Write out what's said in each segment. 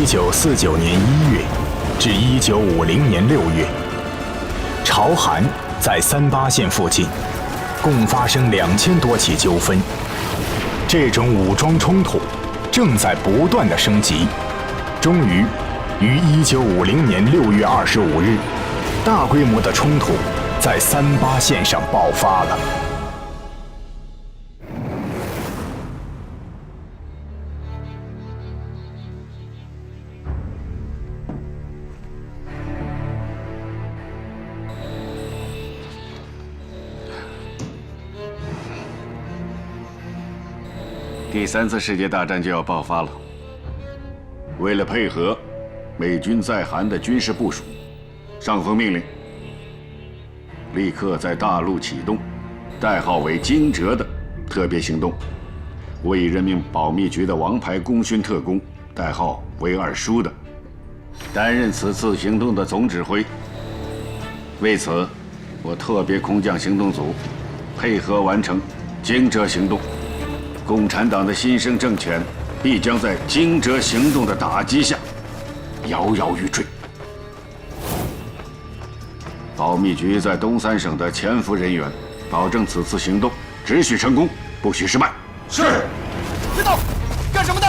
1949年1月至1950年6月，朝韩在3·8线附近共发生2000多起纠纷。这种武装冲突正在不断的升级，终于于1950年6月25日，大规模的冲突在3·8线上爆发了。第3次世界大战就要爆发了。为了配合美军在韩的军事部署，上峰命令立刻在大陆启动代号为“惊蛰”的特别行动。我已任命保密局的王牌功勋特工，代号为二叔的，担任此次行动的总指挥。为此，我特别空降行动组，配合完成惊蛰行动。共产党的新生政权必将在惊蛰行动的打击下摇摇欲坠。保密局在东3省的潜伏人员，保证此次行动只许成功，不许失败。是。别动！干什么的？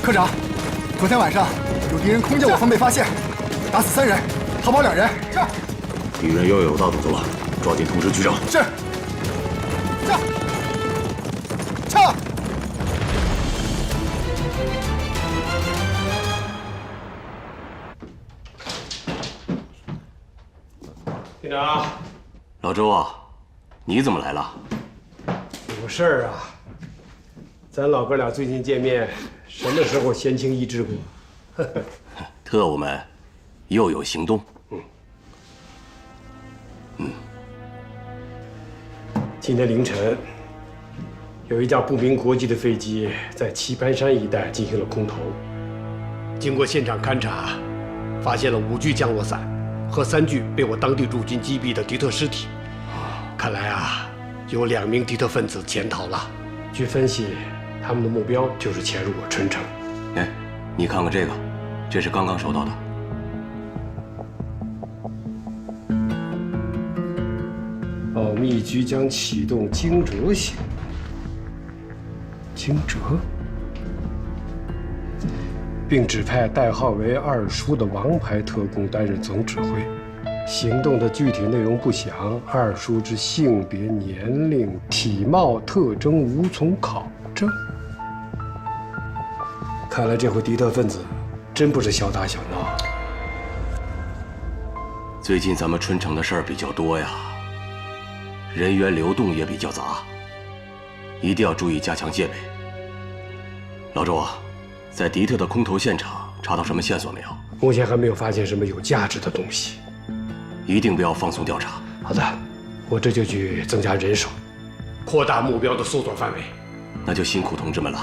科长，昨天晚上有敌人空降我方被发现，打死3人，逃跑2人。是。敌人又有大动作了，抓紧通知局长。是。撤！队长，老周啊，你怎么来了？有事儿啊。咱老哥俩最近见面，什么时候闲情逸致过？特务们又有行动。今天凌晨，有一架不明国籍的飞机在棋盘山一带进行了空投。经过现场勘查，发现了5具降落伞和3具被我当地驻军击毙的敌特尸体。看来啊，有2名敌特分子潜逃了。据分析，他们的目标就是潜入我春城。哎，你看看这个，这是刚刚收到的。保密局将启动惊蛰行动。惊蛰，并指派代号为二叔的王牌特工担任总指挥。行动的具体内容不详，二叔之性别、年龄、体貌特征无从考证。看来这回敌特分子真不是小打小闹。最近咱们春城的事儿比较多呀，人员流动也比较杂，一定要注意加强戒备。老周啊，在敌特的空投现场查到什么线索没有？目前还没有发现什么有价值的东西。一定不要放松调查。好的，我这就去增加人手，扩大目标的搜索范围。那就辛苦同志们了。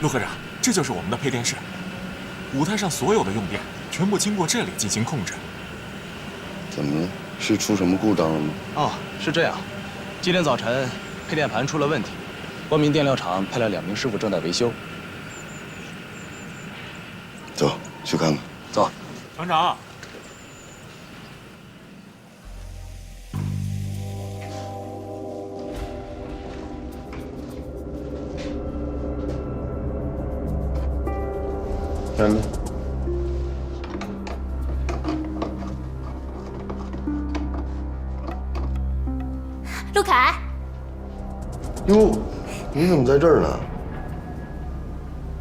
陆科长，这就是我们的配电室，舞台上所有的用电全部经过这里进行控制。怎么了？是出什么故障了吗？哦，是这样，今天早晨配电盘出了问题，光明电料厂派了2名师傅正在维修。走，去看看。走。厂长。看着。陆凯，哟，你怎么在这儿呢？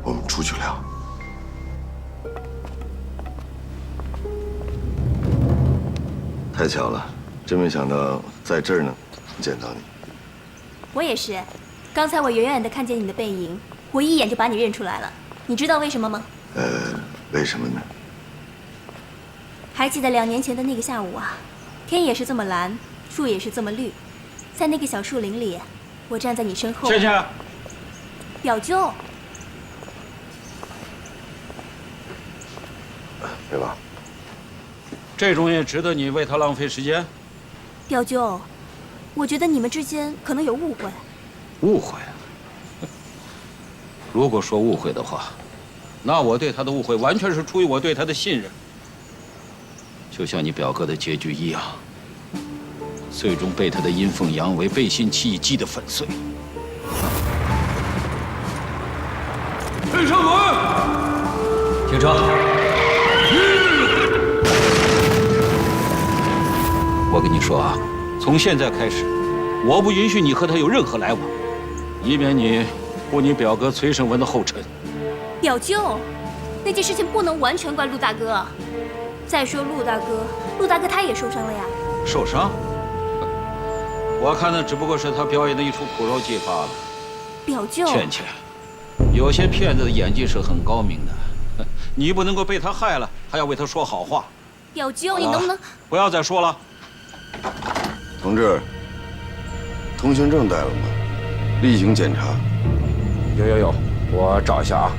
我们出去聊。太巧了，真没想到在这儿呢见到你。我也是，刚才我远远的看见你的背影，我一眼就把你认出来了。你知道为什么吗？为什么呢？还记得2年前的那个下午啊，天也是这么蓝，树也是这么绿，在那个小树林里，我站在你身后。倩倩，表舅。别吧，这种也值得你为他浪费时间？表舅，我觉得你们之间可能有误会。误会？如果说误会的话，那我对他的误会完全是出于我对他的信任。就像你表哥的结局一样，最终被他的阴奉阳违、背信弃义击得粉碎。推车门，停车。我跟你说啊，从现在开始，我不允许你和他有任何来往，以免你步你表哥崔胜文的后尘。表舅，那件事情不能完全怪陆大哥。再说陆大哥他也受伤了呀。受伤？我看那只不过是他表演的一出苦肉计罢了。表舅，倩倩，有些骗子的演技是很高明的，你不能够被他害了，还要为他说好话。表舅，你能不能不要再说了？同志，通行证带了吗？例行检查。有，我找一下啊。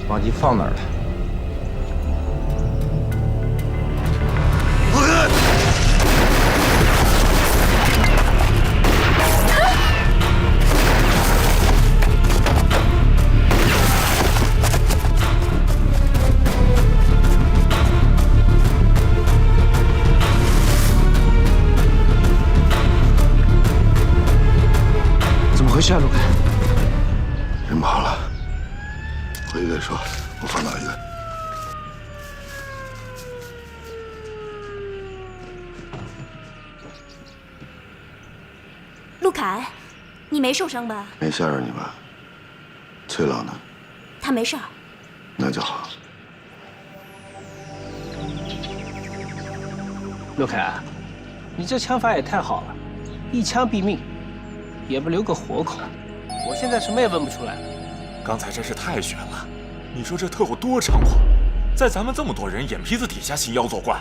忘记放哪儿了？回事啊，陆凯？人跑了，回去再说。我放到医院。陆凯，你没受伤吧？没吓着你吧？崔老呢？他没事儿。那就好。陆凯，你这枪法也太好了，一枪毙命。也不留个活口，我现在什么也问不出来。刚才真是太悬了，你说这特务多猖狂，在咱们这么多人眼皮子底下兴妖作怪。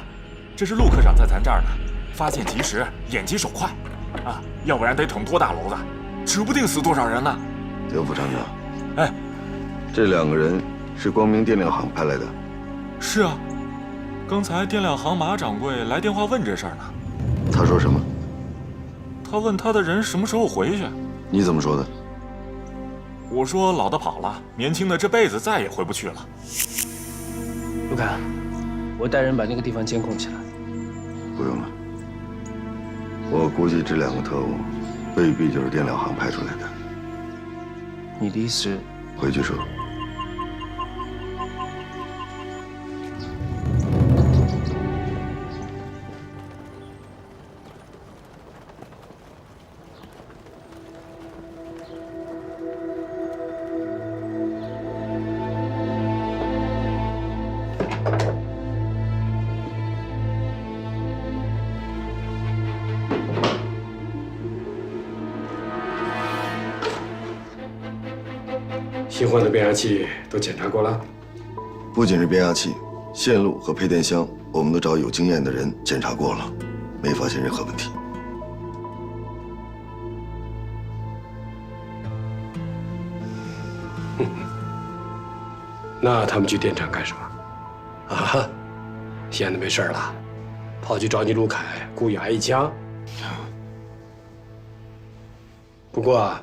这是陆科长在咱这儿呢，发现及时，眼疾手快，啊，要不然得捅多大娄子，指不定死多少人呢。刘副厂长，哎，这2个人是光明电料行派来的。是啊，刚才电料行马掌柜来电话问这事儿呢。他说什么？他问他的人什么时候回去？你怎么说的？我说老的跑了，年轻的这辈子再也回不去了。陆凯，我带人把那个地方监控起来。不用了，我估计这2个特务未必就是电料行派出来的。你的意思是？回去说。新换的变压器都检查过了？不仅是变压器，线路和配电箱，我们都找有经验的人检查过了，没发现任何问题。那他们去电厂干什么？啊，闲的没事了，跑去找你陆凯，故意挨一枪。不过啊，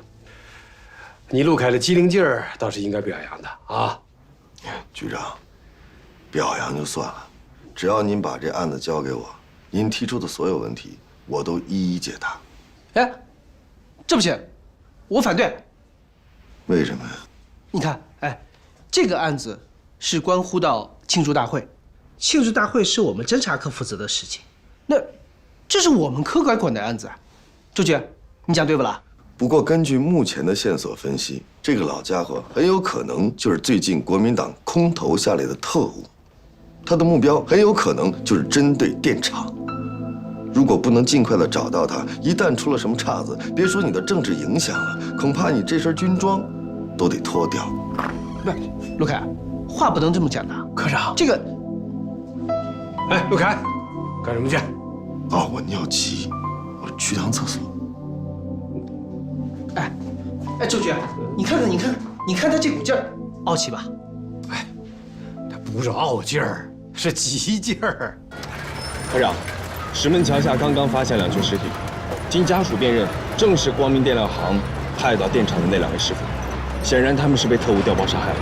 你陆凯的机灵劲儿倒是应该表扬的啊。局长，表扬就算了，只要您把这案子交给我，您提出的所有问题，我都一一解答。哎，这不行，我反对。为什么呀？你看，哎，这个案子是关乎到庆祝大会，庆祝大会是我们侦查科负责的事情，那这是我们科管的案子啊。周局，你讲对不啦？不过根据目前的线索分析，这个老家伙很有可能就是最近国民党空投下来的特务，他的目标很有可能就是针对电厂。如果不能尽快的找到他，一旦出了什么岔子，别说你的政治影响了，恐怕你这身军装都得脱掉。不是，陆凯，话不能这么讲的。科长，这个，哎，陆凯，干什么去？啊，我尿急，我去趟厕所。哎，周局，你看看，你看他这股劲儿，傲气吧？哎，他不是傲劲儿，是急劲儿。科长，石门桥下刚刚发现2具尸体，经家属辨认，正是光明电料行派到电厂的那2位师傅。显然他们是被特务调包杀害的。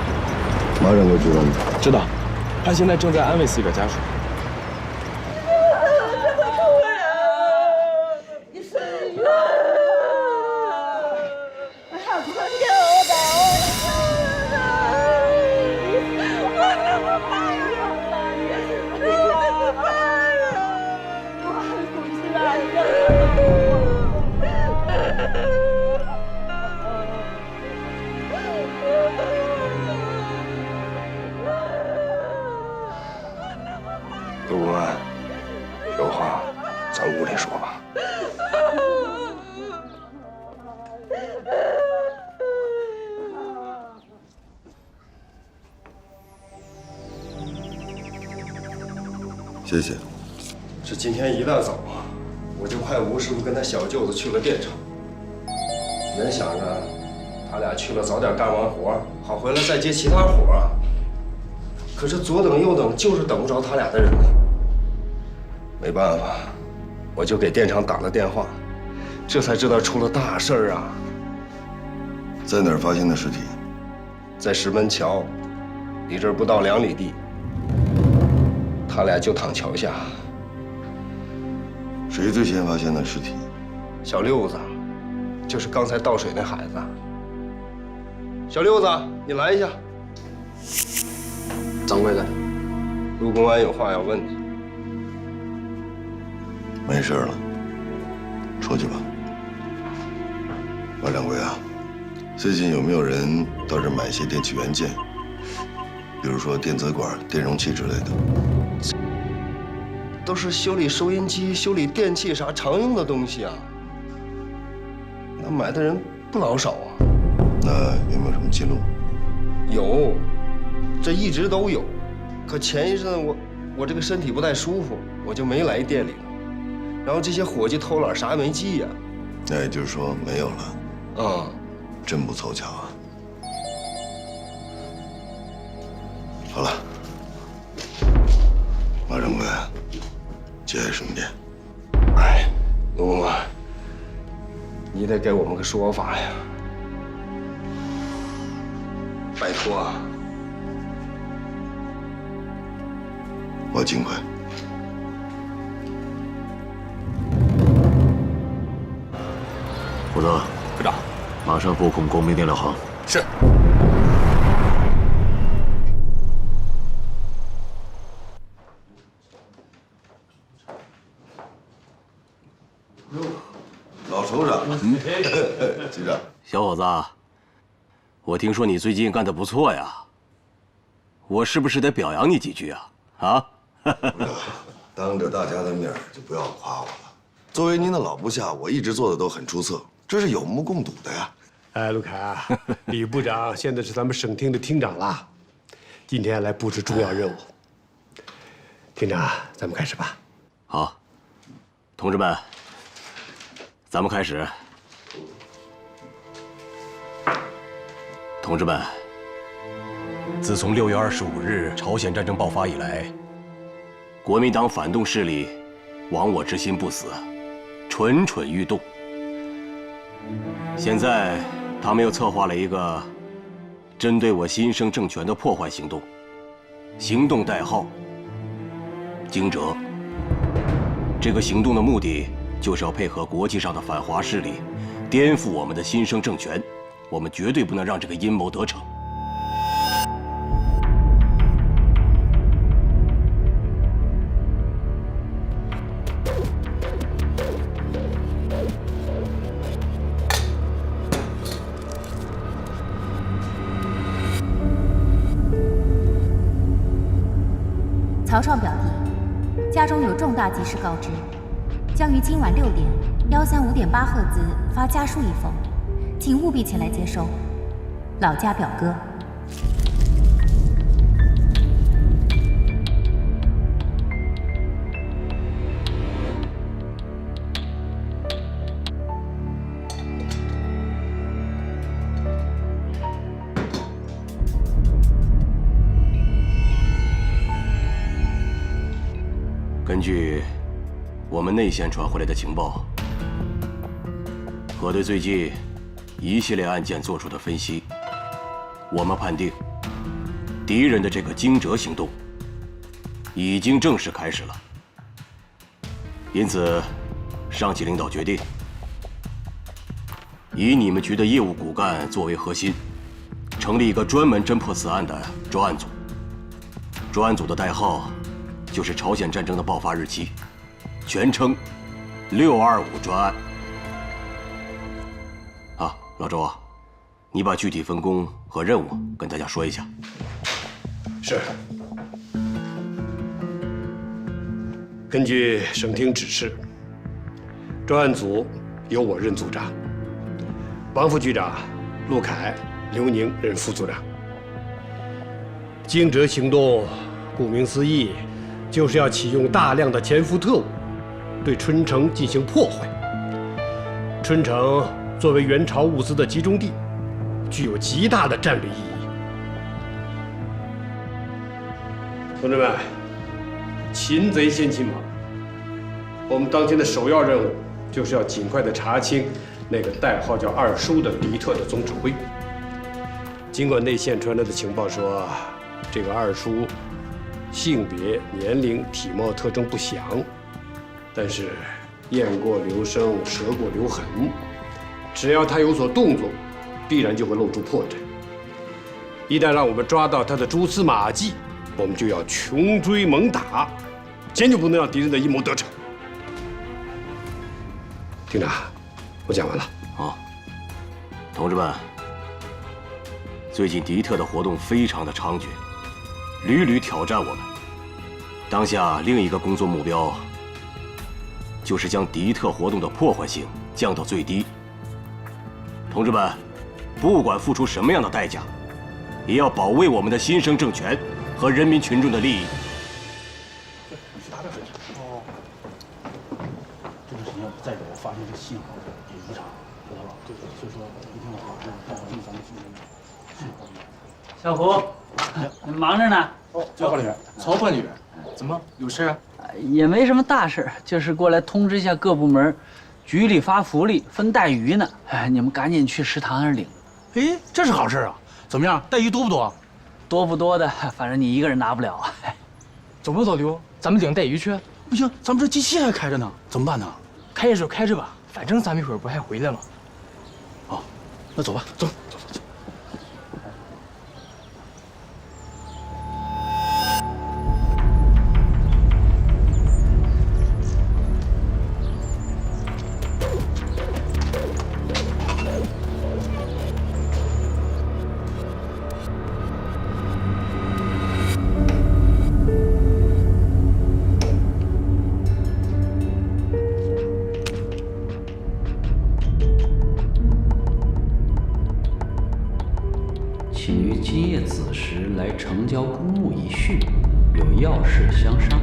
马掌柜知道吗？知道，他现在正在安慰4个家属。陆公安，有话咱屋里说吧。谢谢。这今天一大早啊，我就派吴师傅跟他小舅子去了电厂。原想着他俩去了早点干完活，好回来再接其他活啊。可是左等右等，就是等不着他俩的人呢。没办法，我就给电厂打了电话，这才知道出了大事儿啊！在哪儿发现的尸体？在石门桥，离这儿不到2里地。他俩就躺桥下。谁最先发现的尸体？小六子，就是刚才倒水那孩子。小六子，你来一下。掌柜的，陆公安有话要问你。没事了，出去吧。马掌柜啊，最近有没有人到这儿买些电器元件？比如说电子管、电容器之类的。都是修理收音机、修理电器啥常用的东西啊。那买的人不老少啊。那有没有什么记录？有，这一直都有。可前一阵我这个身体不太舒服，我就没来店里了。然后这些伙计偷懒啥也没记呀。那也就是说没有了。嗯，真不凑巧啊。好了，马掌柜，节哀顺变。哎，陆公安，你得给我们个说法呀！拜托啊！我尽快。虎子，科长，马上布控光明电料行。是。老首长，局长，小伙子，我听说你最近干得不错呀，我是不是得表扬你几句啊？啊？当着大家的面就不要夸我了。作为您的老部下，我一直做的都很出色，这是有目共睹的呀。哎，陆凯啊，李部长现在是咱们省厅的厅长了，今天来布置重要任务。厅长，咱们开始吧。好，同志们，咱们开始。同志们，自从6月25日朝鲜战争爆发以来，国民党反动势力亡我之心不死，蠢蠢欲动。现在，他们又策划了一个针对我新生政权的破坏行动，行动代号“惊蛰”。这个行动的目的就是要配合国际上的反华势力，颠覆我们的新生政权。我们绝对不能让这个阴谋得逞。曹朝创表弟，家中有重大急事告知，将于今晚6点135.8赫兹发家书一封，请务必前来接收。老家表哥。根据我们内线传回来的情报，和对最近一系列案件做出的分析，我们判定敌人的这个惊蛰行动已经正式开始了。因此，上级领导决定以你们局的业务骨干作为核心，成立一个专门侦破此案的专案组。专案组的代号就是朝鲜战争的爆发日期，全称625专案。啊，老周啊，你把具体分工和任务跟大家说一下。是。根据省厅指示，专案组由我任组长，王副局长陆凯、刘宁任副组长。惊蛰行动，顾名思义，就是要启用大量的潜伏特务，对春城进行破坏。春城作为元朝物资的集中地，具有极大的战略意义。同志们，擒贼先擒王。我们当前的首要任务，就是要尽快的查清那个代号叫二叔的敌特的总指挥。尽管内线传来的情报说，这个二叔性别、年龄、体貌特征不详，但是雁过留声，蛇过留痕，只要他有所动作，必然就会露出破绽。一旦让我们抓到他的蛛丝马迹，我们就要穷追猛打，坚决不能让敌人的阴谋得逞。厅长，我讲完了。好，同志们，最近敌特的活动非常的猖獗，屡屡挑战我们。当下另一个工作目标，就是将敌特活动的破坏性降到最低。同志们，不管付出什么样的代价，也要保卫我们的新生政权和人民群众的利益。哦，这个事情要再给我发现这个信号有异常，知道吧？对，所以说一定要把这个带到第三个信号。小胡，你忙着呢。哦，曹管理员，曹管理员，怎么有事啊？也没什么大事，就是过来通知一下各部门，局里发福利分带鱼呢。哎，你们赶紧去食堂那儿领。哎，这是好事啊！怎么样，带鱼多不多？多不多的，反正你一个人拿不了。怎么，老刘？咱们领带鱼去？不行，咱们这机器还开着呢，怎么办呢？开着就开着吧，反正咱们一会儿不还回来吗？哦，那走吧，走。请于今夜子时来城郊公务一叙，有要事相商。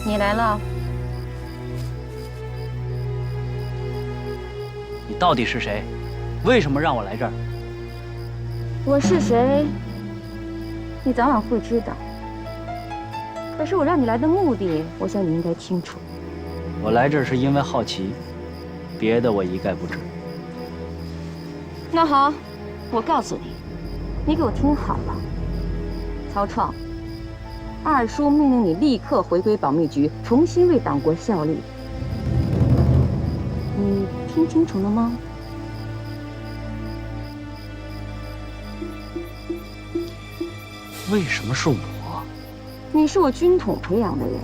你来了，你到底是谁？为什么让我来这儿？我是谁，你早晚会知道。可是我让你来的目的，我想你应该清楚。我来这儿是因为好奇，别的我一概不知。那好，我告诉你，你给我听好了。曹创，二叔命令你立刻回归保密局，重新为党国效力。你听清楚了吗？为什么是我？你是我军统培养的人，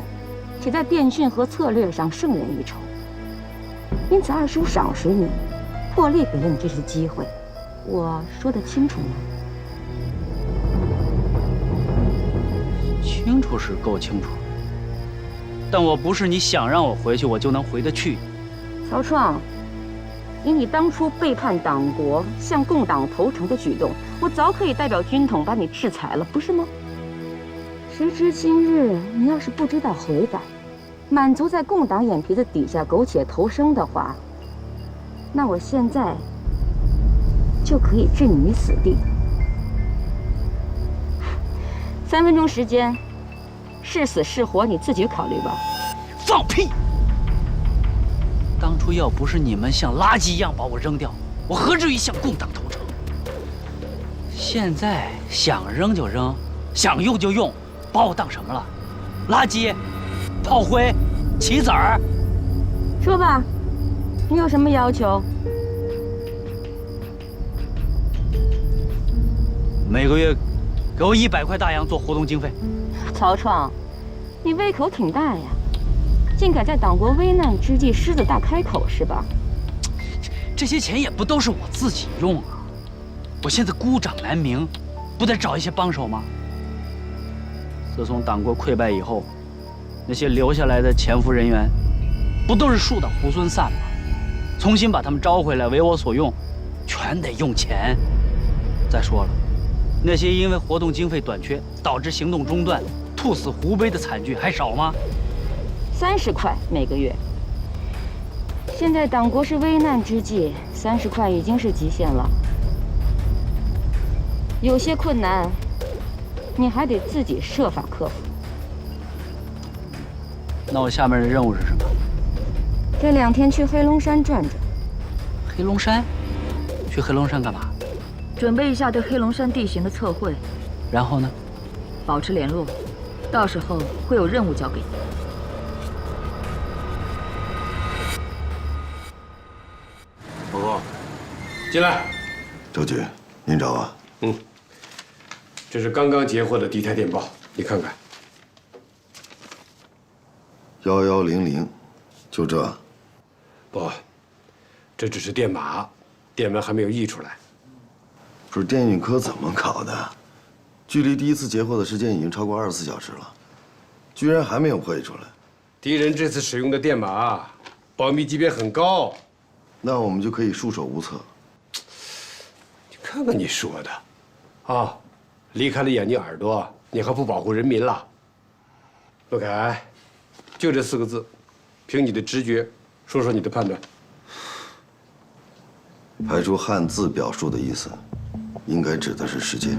且在电讯和策略上胜人一筹，因此二叔赏识你，破例给了你这次机会。我说得清楚吗？清楚是够清楚，但我不是你想让我回去我就能回得去。曹创，以你当初背叛党国、向共党投诚的举动，我早可以代表军统把你制裁了，不是吗？时至今日，你要是不知道悔改，满足在共党眼皮子底下苟且偷生的话，那我现在就可以置你于死地。3分钟时间，是死是活你自己考虑吧。放屁！当初要不是你们像垃圾一样把我扔掉，我何至于向共党投诚？现在想扔就扔，想用就用，把我当什么了？垃圾、炮灰、棋子儿？说吧，你有什么要求？每个月给我100块大洋做活动经费。曹创，你胃口挺大呀，竟敢在党国危难之际狮子大开口是吧？这些钱也不都是我自己用啊！我现在孤掌难鸣，不得找一些帮手吗？自从党国溃败以后，那些留下来的潜伏人员，不都是树倒猢狲散吗？重新把他们招回来为我所用，全得用钱。再说了，那些因为活动经费短缺导致行动中断、兔死狐悲的惨剧还少吗？30块每个月。现在党国是危难之际，30块已经是极限了。有些困难，你还得自己设法克服。那我下面的任务是什么？这2天去黑龙山转转。黑龙山？去黑龙山干嘛？准备一下对黑龙山地形的测绘。然后呢？保持联络，到时候会有任务交给你。报告，进来。周局，您找我？这是刚刚截获的敌台电报，你看看。1100，就这？不，这只是电码，电文还没有译出来。不是电运科怎么搞的？距离第一次截获的时间已经超过24小时了，居然还没有破译出来。敌人这次使用的电码保密级别很高，那我们就可以束手无策。你看看你说的，啊！离开了眼睛耳朵，你还不保护人民了？陆凯，就这4个字，凭你的直觉，说说你的判断。排除汉字表述的意思，应该指的是时间。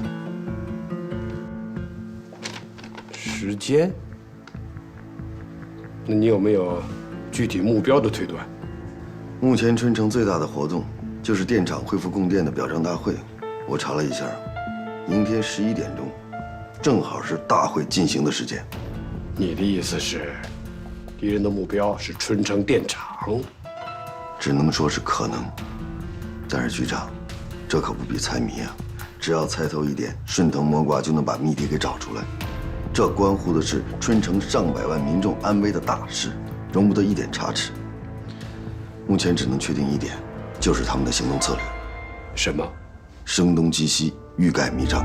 时间？那你有没有具体目标的推断？目前春城最大的活动就是电厂恢复供电的表彰大会，我查了一下。明天11点钟，正好是大会进行的时间。你的意思是，敌人的目标是春城电厂？只能说是可能。但是局长，这可不必猜谜啊！只要猜透一点，顺藤摸瓜就能把谜底给找出来。这关乎的是春城上百万民众安危的大事，容不得一点差池。目前只能确定一点，就是他们的行动策略。什么？声东击西，欲盖弥彰。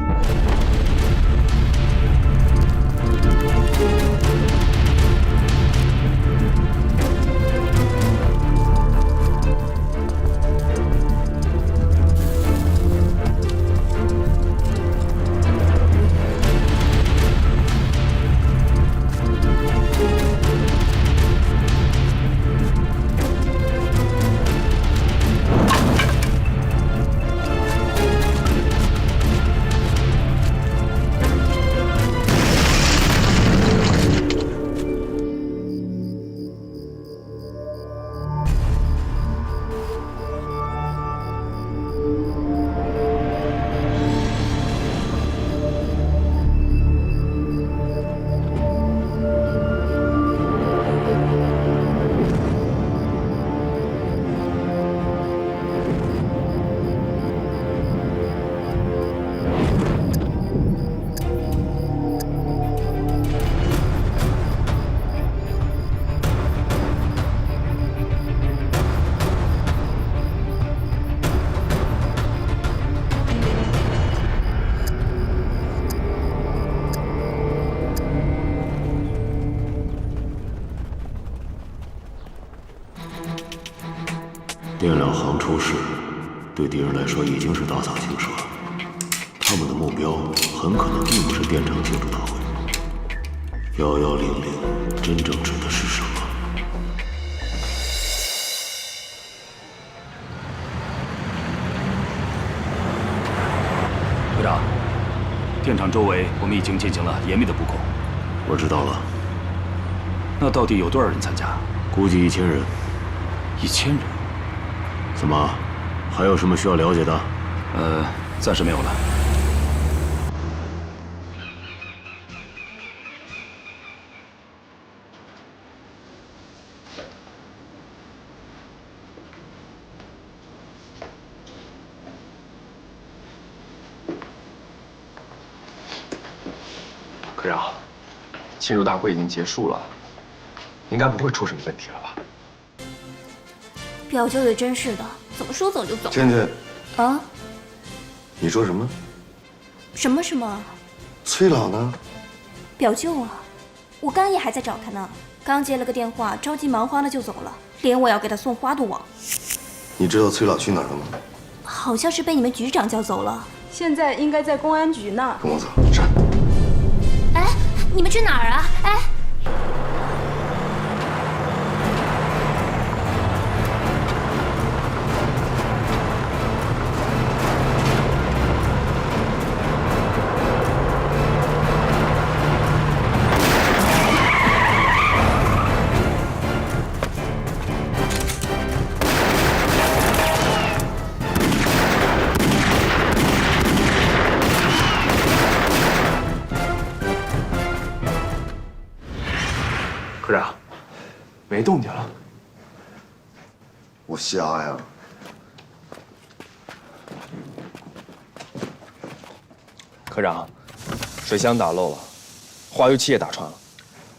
电疗行出事，对敌人来说已经是大草轻蛇。他们的目标很可能并不是电厂庆祝大会。1100真正指的是什么？队长，电厂周围我们已经进行了严密的布控。我知道了。那到底有多少人参加？估计1000人。1000人？怎么，还有什么需要了解的？暂时没有了。科长，庆祝大会已经结束了，应该不会出什么问题了吧？表舅也真是的，怎么说走就走？倩倩，啊？你说什么？什么什么？崔老呢？表舅啊，我刚也还在找他呢，刚接了个电话，着急忙慌的就走了，连我要给他送花都忘。你知道崔老去哪儿了吗？好像是被你们局长叫走了，现在应该在公安局呢。跟我走。是。哎，你们去哪儿啊？哎。科长，没动静了。我瞎呀！科长，水箱打漏了，化油器也打穿了。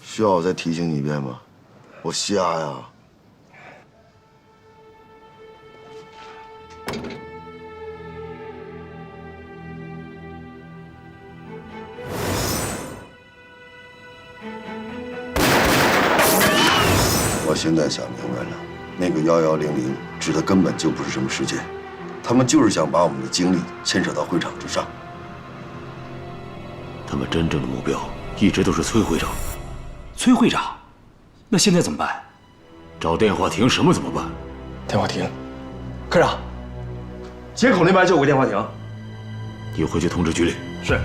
需要我再提醒你一遍吗？我瞎呀！我现在想明白了，那个1100指的根本就不是什么事件，他们就是想把我们的精力牵扯到会场之上。他们真正的目标一直都是崔会长。崔会长，那现在怎么办？找电话亭什么怎么办？电话亭，科长，街口那边就有个电话亭。你回去通知局里。是。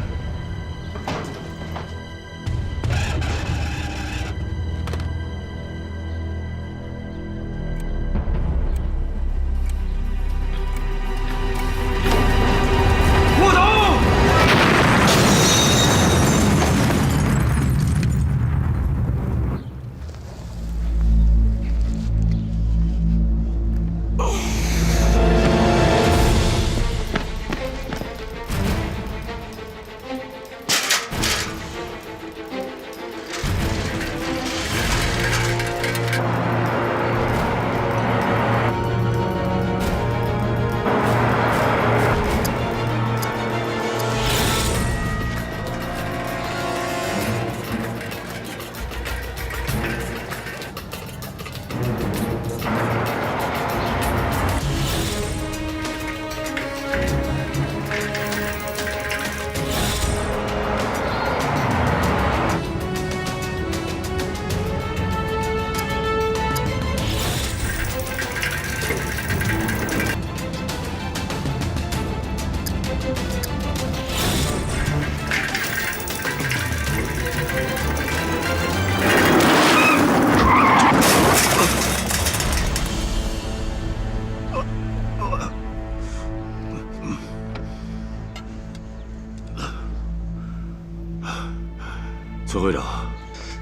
崔会长，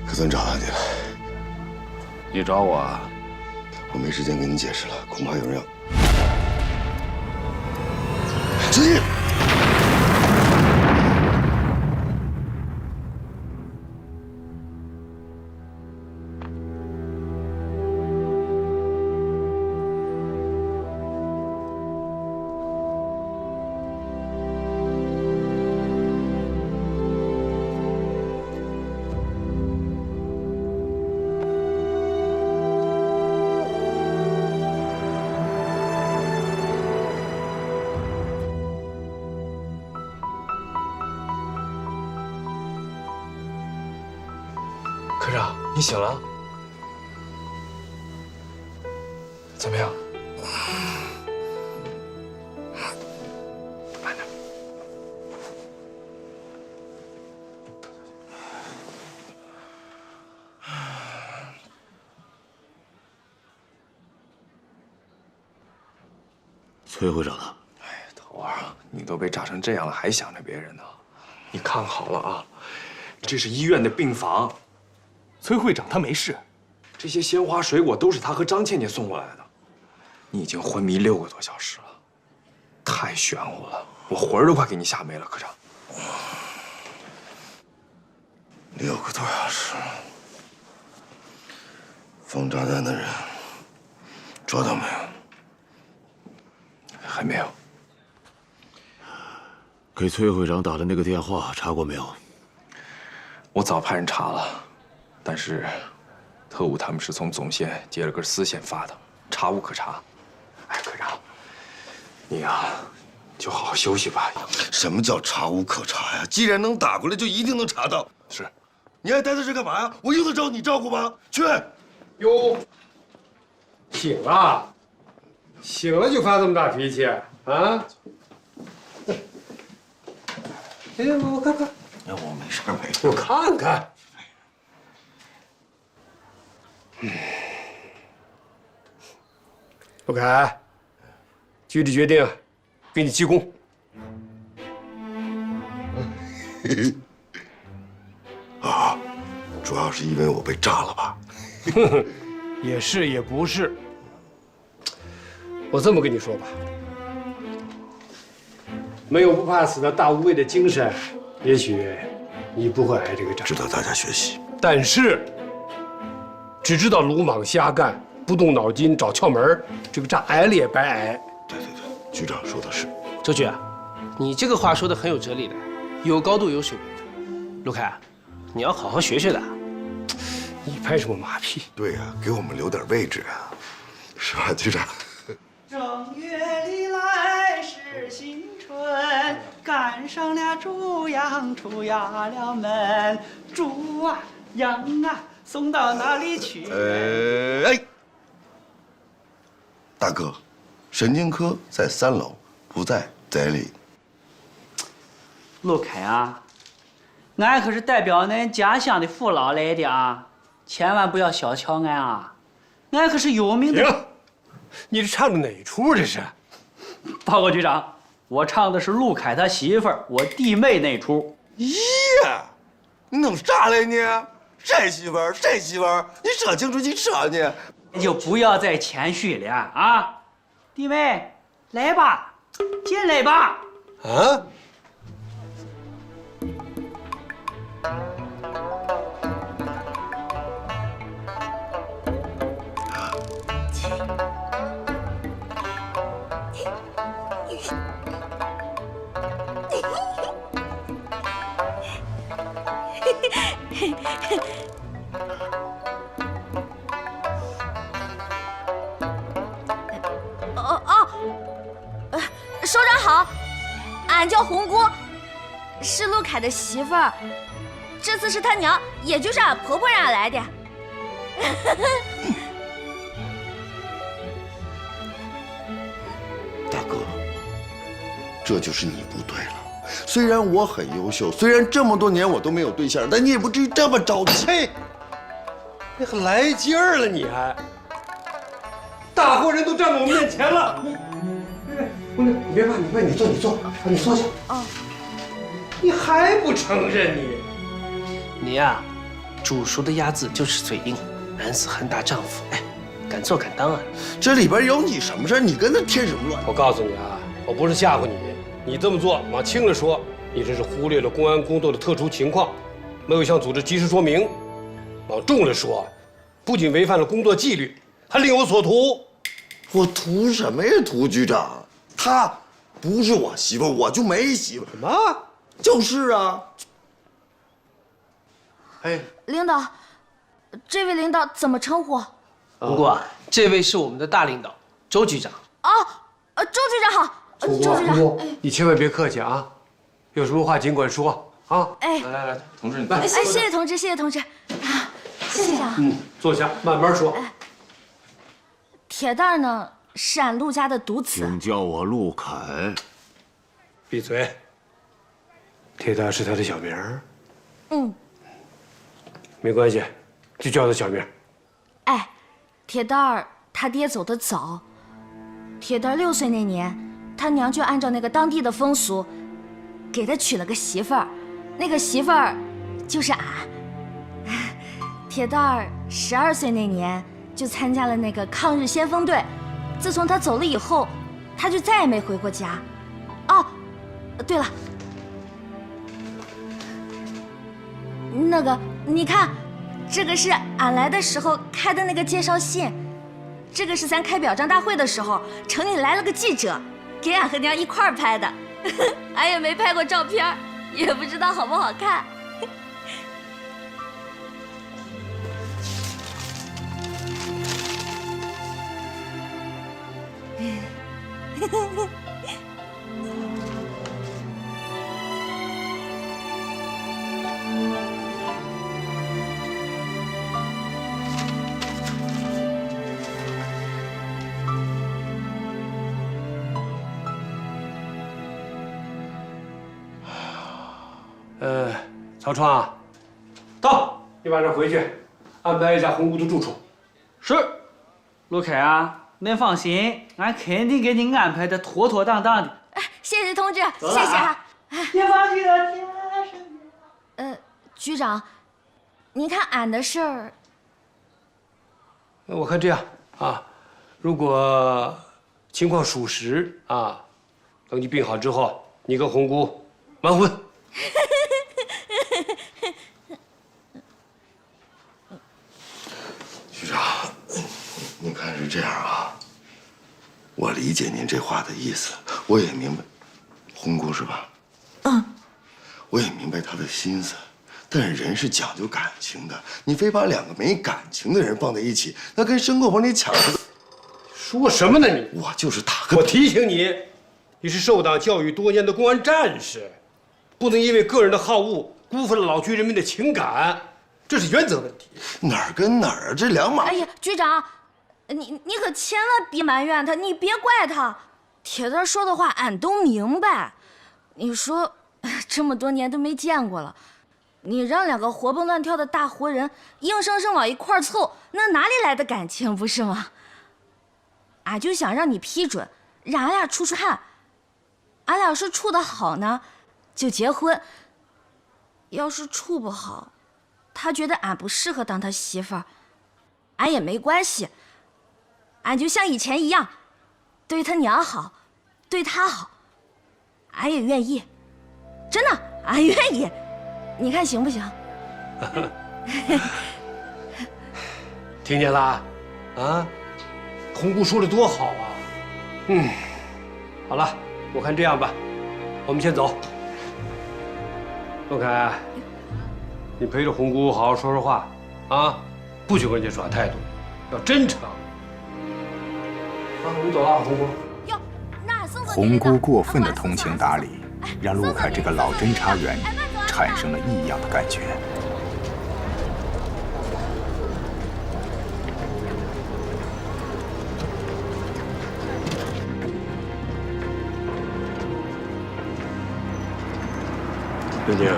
可算找到你了。你找我啊？我没时间跟你解释了，恐怕有人要。直接。科长，你醒了？怎么样？慢点。崔会长呢？头儿，你都被炸成这样了，还想着别人呢？你看好了啊，这是医院的病房。崔会长他没事，这些鲜花水果都是他和张倩倩送过来的。你已经昏迷6个多小时了，太玄乎了，我魂儿都快给你吓没了，科长。6个多小时，放炸弹的人抓到没有？还没有。给崔会长打的那个电话查过没有？我早派人查了，但是特务他们是从总线接了根丝线发的，查无可查。哎，科长，你呀，就好好休息吧。什么叫查无可查呀？既然能打过来，就一定能查到。是，你还待在这干嘛呀？我用得着你照顾吗？去。哟，醒了，醒了就发这么大脾气啊？哎，我看看。我没事没事。我看看。陆凯，局里决定给你记功。啊，主要是因为我被炸了吧？也是也不是。我这么跟你说吧，没有不怕死的大无畏的精神，也许你不会挨这个炸。值得大家学习。但是，只知道鲁莽瞎干，不动脑筋找窍门，这个炸挨了也白挨。对，局长说的是。周局，你这个话说的很有哲理的，有高度有水平的。陆凯，你要好好学学的。你拍什么马屁？对呀，给我们留点位置啊，是吧，局长？正月里来是新春，赶上了猪羊出衙了门，猪啊羊啊送到哪里去？大哥，神经科在3楼，不在这里。陆凯啊，俺可是代表恁家乡的父老来的啊，千万不要小瞧俺啊，俺可是有名的。停！你这唱的哪出？这是？报告局长，我唱的是陆凯他媳妇儿，我弟妹那出。咦，你弄啥来呢？谁媳妇儿？谁媳妇儿？你说清楚，你说呢？你就不要再谦虚了啊！弟妹，来吧，进来吧。啊？首长好，俺叫红姑，是陆凯的媳妇儿。这次是他娘，也就是俺婆婆让俺来的。大哥，这就是你不对了。虽然我很优秀，虽然这么多年我都没有对象，但你也不至于这么着急。嘿，你可来劲儿了，你还！大伙人都站在我面前了。姑娘，你别怕，你坐，你坐下。哦。你还不承认你？你呀，煮熟的鸭子就是嘴硬，男子汉大丈夫，哎，敢做敢当啊！这里边有你什么事？你跟他添什么乱？我告诉你啊，我不是吓唬你，你这么做往轻了说，你这是忽略了公安工作的特殊情况，没有向组织及时说明；往重了说，不仅违反了工作纪律，还另有所图。我图什么呀，涂局长？她不是我媳妇，我就没媳妇。什么？就是啊。哎，领导，这位领导怎么称呼？不过这位是我们的大领导周局长。哦，周局长好。周局长，你千万别客气啊，有什么话尽管说啊。哎，来，同志，你哎，谢谢同志，谢谢同志。谢长。坐下，慢慢说。铁蛋儿呢，是俺陆家的独子。请叫我陆凯。闭嘴。铁蛋是他的小名儿。没关系，就叫他小名。哎，铁蛋儿他爹走得早，铁蛋儿6岁那年，他娘就按照那个当地的风俗，给他娶了个媳妇儿，那个媳妇儿就是俺。铁蛋儿12岁那年就参加了那个抗日先锋队，自从他走了以后，他就再也没回过家。哦，对了，那个你看，这个是俺来的时候开的那个介绍信，这个是咱开表彰大会的时候城里来了个记者，给俺和娘一块儿拍的，俺也没拍过照片，也不知道好不好看。曹创，到，你晚上回去安排一下红姑的住处。是，陆凯啊，您放心，俺肯定给您安排的妥妥当当的。谢谢同志，谢谢啊。别忘记了天上。局长，您看俺的事儿，我看这样啊，如果情况属实啊，等你病好之后，你跟红姑完婚。局长，你看是这样啊，我理解您这话的意思，我也明白，红姑是吧？我也明白她的心思，但是人是讲究感情的，你非把两个没感情的人放在一起，那跟牲口往里抢似的。说什么呢你？我就是打个……我提醒你，你是受党教育多年的公安战士，不能因为个人的好恶辜负了老区人民的情感，这是原则问题。哪儿跟哪儿啊？这两码。哎呀，局长，你可千万别埋怨他，你别怪他。铁蛋说的话俺都明白。你说这么多年都没见过了，你让两个活蹦乱跳的大活人硬生生往一块儿凑，那哪里来的感情不是吗？俺就想让你批准，让俺俩处处看。俺俩要是处得好呢，就结婚；要是处不好，他觉得俺不适合当他媳妇儿，俺也没关系。俺就像以前一样，对他娘好，对他好，俺也愿意。真的，俺愿意。你看行不行？听见了？啊，红姑说的多好啊！好了，我看这样吧，我们先走。陆凯，你陪着红姑好好说说话啊，不许跟人家耍态度，要真诚。我们走了，红姑。哟，那俺送红姑过分的通情达理，让陆凯这个老侦查员产生了异样的感觉。刘宁，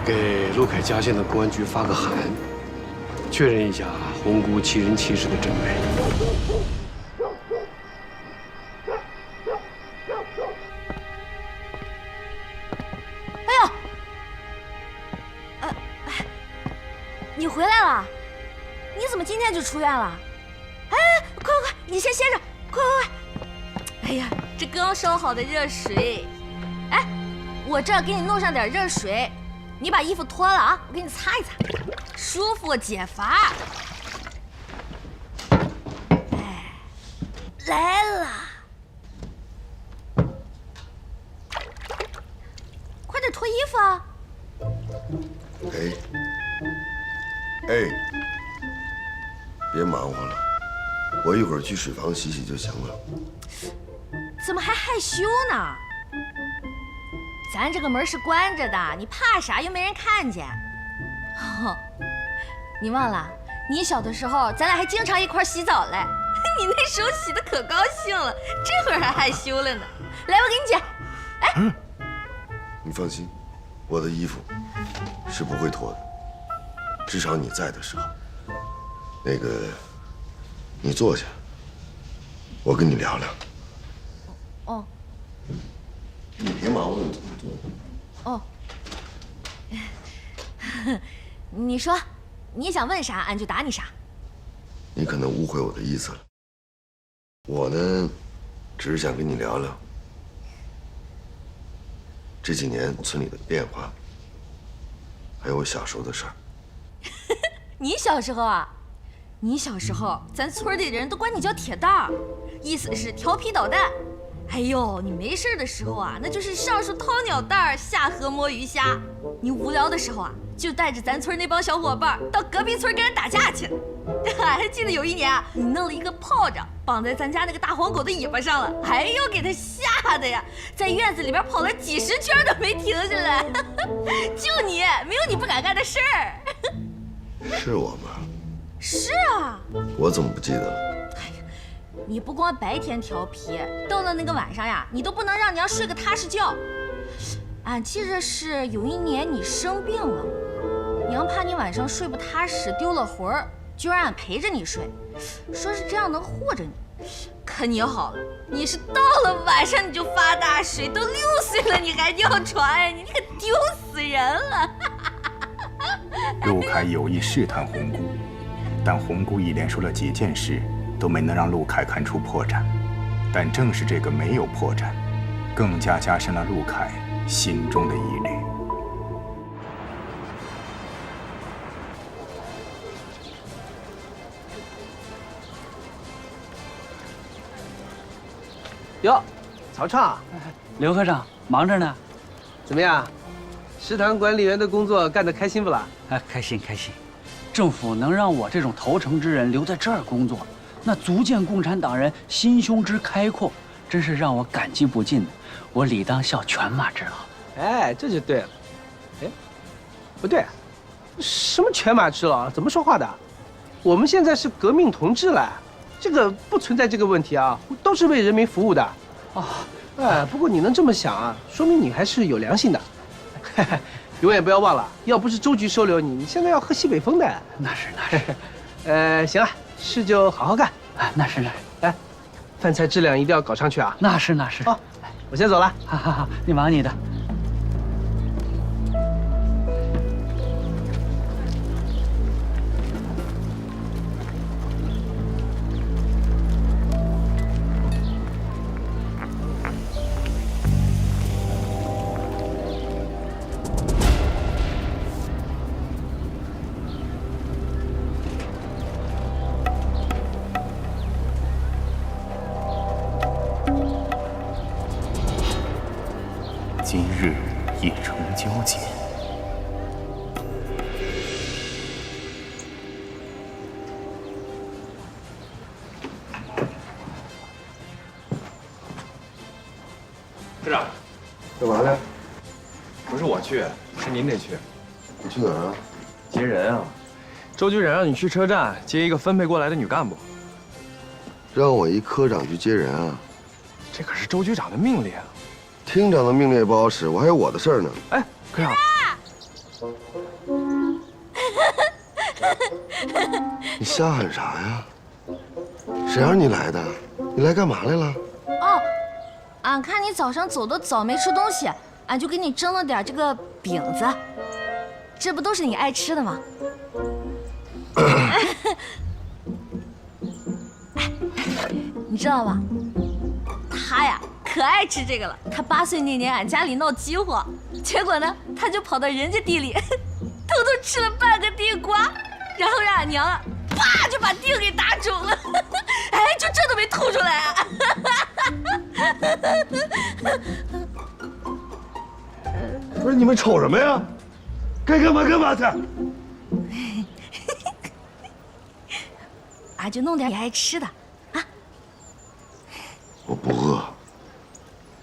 给陆凯家县的公安局发个函，确认一下红姑欺人欺事的真伪。你回来了？你怎么今天就出院了？哎，快，你先歇着，快！哎呀，这刚烧好的热水，哎，我这儿给你弄上点热水，你把衣服脱了啊，我给你擦一擦，舒服解乏。哎，来了，快点脱衣服啊！哎，别忙活了，我一会儿去水房洗洗就行了。怎么还害羞呢？咱这个门是关着的，你怕啥？又没人看见。哦，你忘了？你小的时候，咱俩还经常一块洗澡嘞。你那时候洗的可高兴了，这会儿还害羞了呢。来，我给你剪。哎，你放心，我的衣服是不会脱的，至少你在的时候。那个，你坐下，我跟你聊聊。哦。你别忙，我怎么做？哦。你说，你想问啥，俺就答你啥。你可能误会我的意思了。我呢，只是想跟你聊聊这几年村里的变化，还有我小时候的事儿。你小时候啊？你小时候，咱村里的人都管你叫铁蛋儿，意思是调皮捣蛋。哎呦，你没事的时候啊，那就是上树掏鸟蛋，下河摸鱼虾。你无聊的时候啊，就带着咱村那帮小伙伴到隔壁村跟人打架去了。还记得有一年啊，你弄了一个炮仗绑在咱家那个大黄狗的尾巴上了，哎呦，给它吓得呀，在院子里边跑了几10圈都没停下来。就你，没有你不敢干的事儿。是我吗？是啊。我怎么不记得了？你不光白天调皮，到了那个晚上呀，你都不能让娘睡个踏实觉。俺记着是有一年你生病了，娘怕你晚上睡不踏实丢了魂儿，就让俺陪着你睡，说是这样能护着你。可你好了，你是到了晚上你就发大水，都6岁了你还尿床，你可丢死人了。陆凯有意试探红姑，但红姑一连说了几件事，都没能让陆凯看出破绽。但正是这个没有破绽，更加加深了陆凯心中的疑虑。哟，曹畅，刘科长忙着呢，怎么样？食堂管理员的工作干得开心不啦？开心开心。政府能让我这种投诚之人留在这儿工作，那足见共产党人心胸之开阔，真是让我感激不尽的。我理当效犬马之劳。哎，这就对了。哎，不对，什么犬马之劳？怎么说话的？我们现在是革命同志了，这个不存在这个问题啊，都是为人民服务的。啊，哎，不过你能这么想啊，说明你还是有良心的。永远不要忘了，要不是周局收留你，你现在要喝西北风的。那是。行了，事就好好干。那是。来，饭菜质量一定要搞上去啊。那是。好，我先走了。好，你忙你的。今日已成交节，科长，干嘛呢？不是我去，是您得去。你去哪儿啊？接人啊！周局长让你去车站接一个分配过来的女干部。让我一科长去接人啊？这可是周局长的命令。厅长的命令也不好使，我还有我的事儿呢。哎，科长，你瞎喊啥呀？谁让你来的？你来干嘛来了？哦，俺看你早上走得早，没吃东西，俺就给你蒸了点这个饼子，这不都是你爱吃的吗？你知道吗？他呀。可爱吃这个了。他8岁那年，俺家里闹饥荒，结果呢，他就跑到人家地里，偷偷吃了半个地瓜，然后让俺娘啊，啪就把腚给打肿了，哎，就这都没吐出来啊！不是你们瞅什么呀？该干嘛干嘛去！俺就弄点你爱吃的啊。我不饿。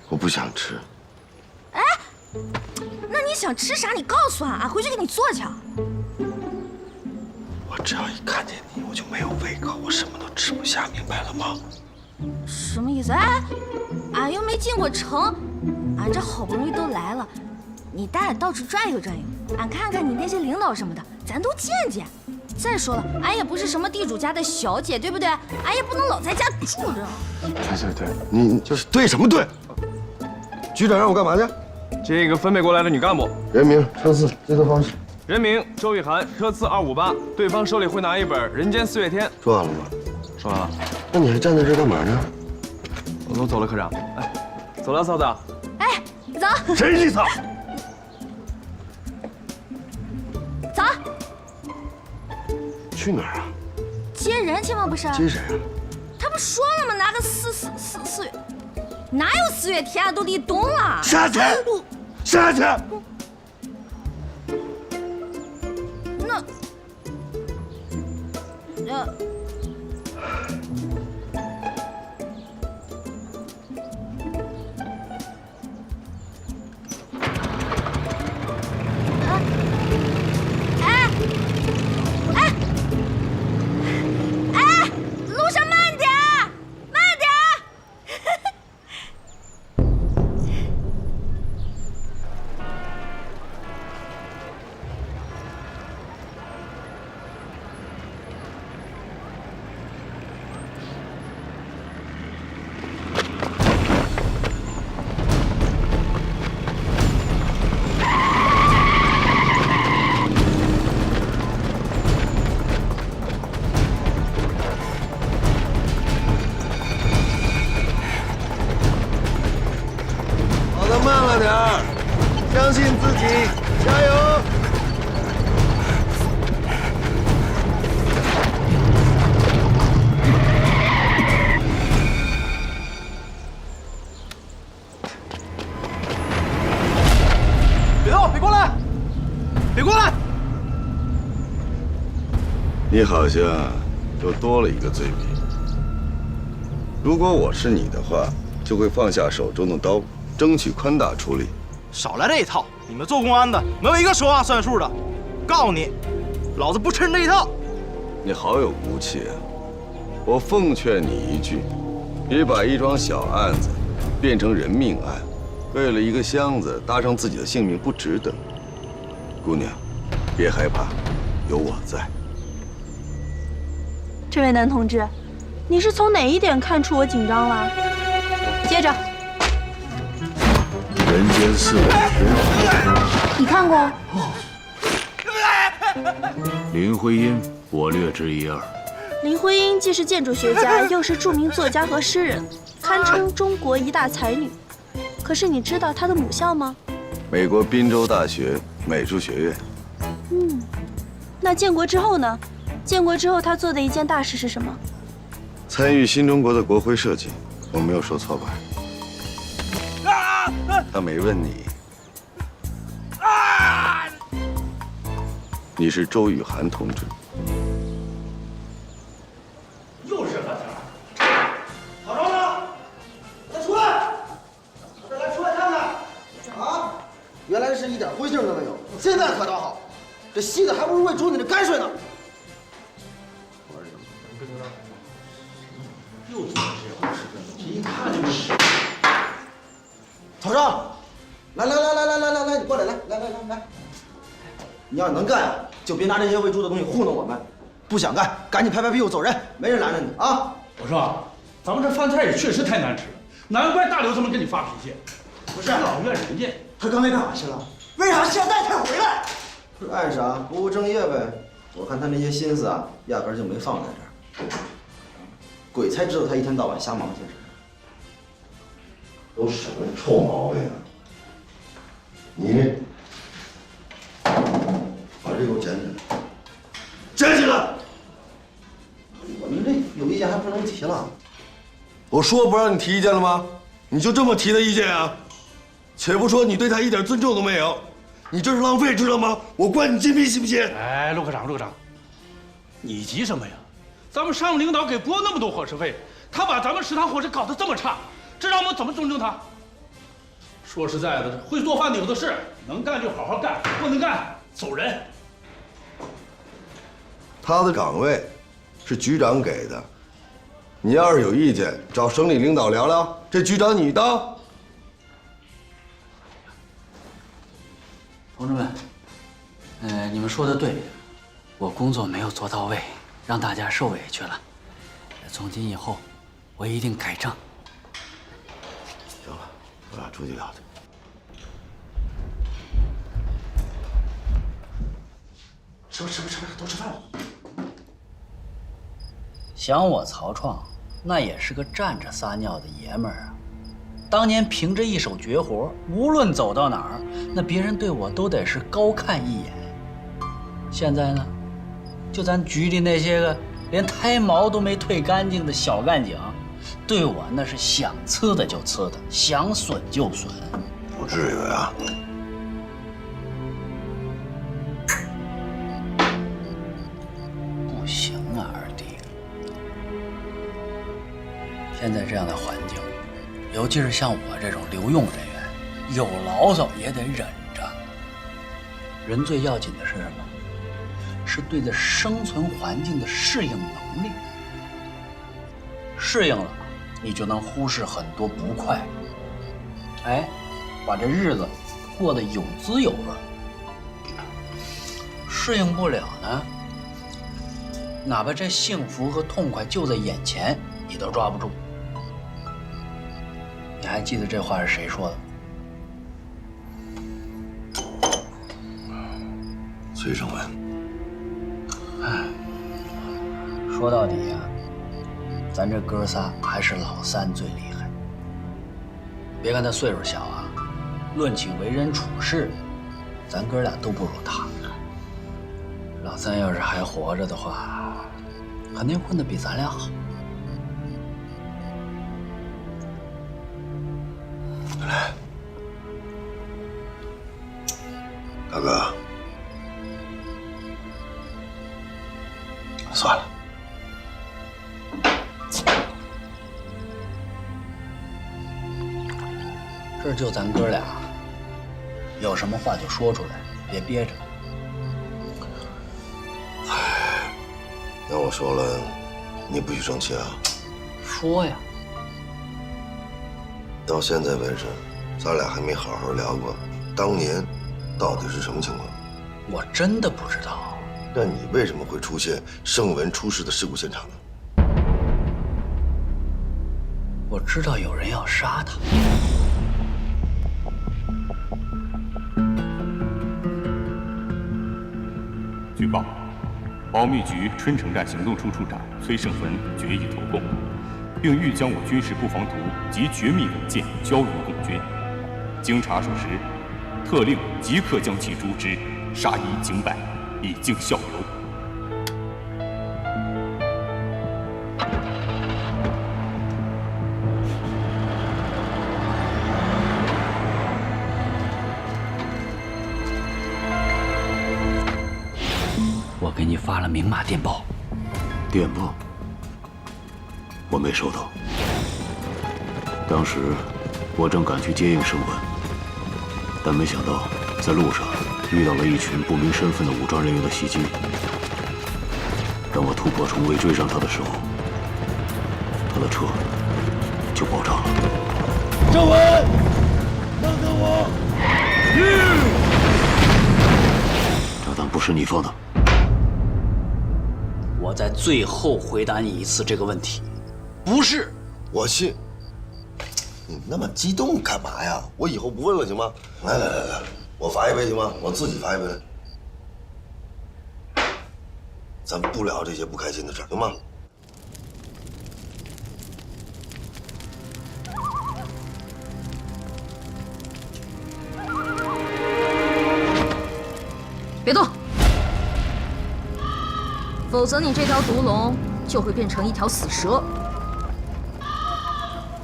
我不想吃。哎，那你想吃啥？你告诉俺，俺回去给你做去。我只要一看见你，我就没有胃口，我什么都吃不下，明白了吗？什么意思？哎，俺又没进过城，俺这好不容易都来了，你带俺到处转悠转悠，俺看看你那些领导什么的，咱都见见。再说了，俺也不是什么地主家的小姐，对不对？俺也不能老在家住着。对，你就是对什么对？局长让我干嘛去？这个分配过来的女干部，人名、车次、接头方式。人名周雨涵，车次258，对方手里会拿一本《人间四月天》。说完了吗？说完了。那你还站在这干嘛呢？我都走了，科长。哎，走了，嫂子。哎，走。谁是嫂？走。去哪儿啊？接人去吗？不是？接谁啊？他不说了吗？拿个四月，哪有4月天啊？都立冬了。下去，下去。那，路上慢点，慢点。跑得慢了点儿，相信自己，加油！别动！别过来！别过来！你好像又多了一个罪名。如果我是你的话，就会放下手中的刀，争取宽大处理。少来这一套！你们做公安的没有一个说话算数的。告诉你，老子不吃你这一套。你好有骨气啊！我奉劝你一句，别把一桩小案子变成人命案，为了一个箱子搭上自己的性命不值得。姑娘，别害怕，有我在。这位男同志，你是从哪一点看出我紧张了？接着。人间四月天，你看过？林徽因，我略知一二。林徽因既是建筑学家，又是著名作家和诗人，堪称中国一大才女。可是你知道她的母校吗？美国宾州大学美术学院。那建国之后呢？建国之后，她做的一件大事是什么？参与新中国的国徽设计，我没有说错吧？他没问你。你是周雨涵同志。又是饭点儿。好着呢，快出来！来，出来看看。啊，原来是一点灰烬都没有。现在可倒好，这稀的还不如喂猪你的泔水呢。又做这样的事情，这一看就是。头上，来，你过来，来，你要是能干啊，就别拿这些喂猪的东西糊弄我们；不想干，赶紧拍拍屁股走人，没人拦着你啊！我说，咱们这饭菜也确实太难吃了，难怪大刘这么跟你发脾气。不是老怨人家，他刚才干啥去了？为啥现在才回来？干啥？不务正业呗。我看他那些心思啊，压根就没放在这儿。鬼才知道他一天到晚瞎忙些什么。都什么臭毛病啊！你把这给我捡起来，捡起来！我们这有意见还不能提了？我说不让你提意见了吗？你就这么提的意见啊？且不说你对他一点尊重都没有，你这是浪费，知道吗？我关你禁闭，信不信？哎，陆科长，你急什么呀？咱们上面领导给拨那么多伙食费，他把咱们食堂伙食搞得这么差，这让我们怎么尊重他？说实在的，会做饭的有的是，能干就好好干，不能干走人。他的岗位是局长给的，你要是有意见，找省里领导聊聊。这局长你当。同志们，你们说的对，我工作没有做到位，让大家受委屈了。从今以后，我一定改正。行了，我俩出去聊去。吃吧，都吃饭了。想我曹创，那也是个站着撒尿的爷们儿啊。当年凭着一手绝活，无论走到哪儿，那别人对我都得是高看一眼。现在呢，就咱局里那些个连胎毛都没退干净的小干警，对我那是想呲的就呲的，想损就损。不至于啊。不行啊，二弟。现在这样的环境，尤其是像我这种留用人员，有牢骚也得忍着。人最要紧的是什么？是对这生存环境的适应能力。适应了，你就能忽视很多不快，哎，把这日子过得有滋有味。适应不了呢，哪怕这幸福和痛快就在眼前，你都抓不住。你还记得这话是谁说的？崔胜文。哎，说到底呀，咱这哥仨还是老三最厉害。别看他岁数小啊，论起为人处事，咱哥俩都不如他。老三要是还活着的话，肯定混得比咱俩好。来，大哥，算了，这就咱哥俩，有什么话就说出来，别憋着。那我说了，你不许生气啊？说呀。到现在为止，咱俩还没好好聊过当年到底是什么情况。我真的不知道。那你为什么会出现盛文出事的事故现场呢？我知道有人要杀他。据报，保密局春城站行动处处长崔胜文决意投共，并欲将我军事布防图及绝密文件交于共军。经查属实，特令即刻将其诛之，杀一儆百，以儆效尤。我给你发了明码电报。电报？我没收到。当时我正赶去接应盛文，但没想到在路上遇到了一群不明身份的武装人员的袭击。当我突破重围追上他的时候，他的车就爆炸了。盛文，等等我！炸弹不是你放的。我在最后回答你一次这个问题，不是。我信。你那么激动干嘛呀？我以后不问了行吗？来，我罚一杯行吗？我自己罚一杯。咱不聊这些不开心的事儿，行吗？别动，否则你这条毒龙就会变成一条死蛇。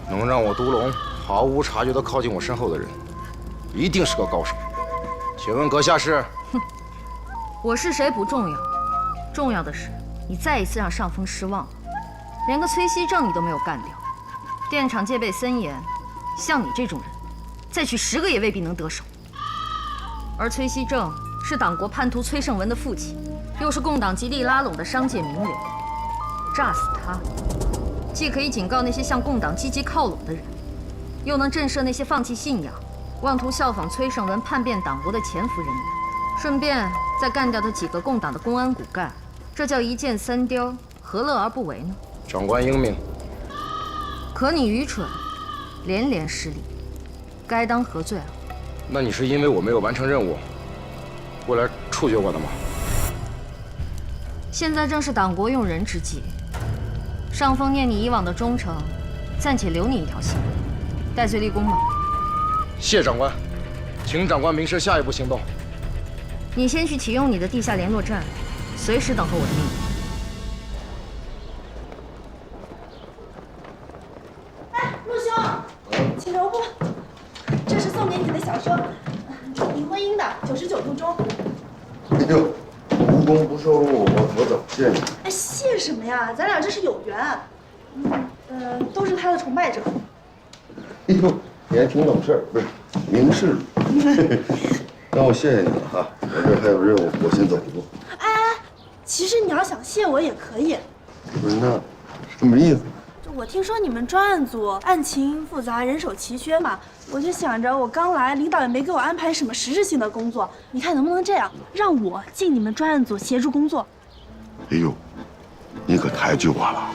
能让我毒龙毫无察觉地靠近我身后的人，一定是个高手。请问阁下是？哼，我是谁不重要，重要的是你再一次让上峰失望了，连个崔熙正你都没有干掉。电厂戒备森严，像你这种人，再取10个也未必能得手。而崔熙正是党国叛徒崔胜文的父亲，又是共党极力拉拢的商界名流，炸死他，既可以警告那些向共党积极靠拢的人，又能震慑那些放弃信仰、妄图效仿崔胜文叛变党国的潜伏人员，顺便再干掉他几个共党的公安骨干，这叫一箭三雕，何乐而不为呢？长官英明。可你愚蠢，连连失礼，该当何罪了？那你是因为我没有完成任务，过来处决我的吗？现在正是党国用人之际，上峰念你以往的忠诚，暂且留你一条性命，戴罪立功吧。谢长官，请长官明示下一步行动。你先去启用你的地下联络站，随时等候我的命令。哎，陆兄，请留步。这是送给你的小说，林徽因的《99度钟》。哎呦，无功不受禄，我怎么谢你？哎，谢什么呀？咱俩这是有缘。都是他的崇拜者。哎呦，你还挺懂事，不是明事理。那我谢谢你了哈，我这还有任务，我先走一步。哎，其实你要想谢我也可以。不是，那什么意思？我听说你们专案组案情复杂，人手奇缺嘛，我就想着我刚来，领导也没给我安排什么实质性的工作，你看能不能这样，让我进你们专案组协助工作？哎呦，你可抬举我了。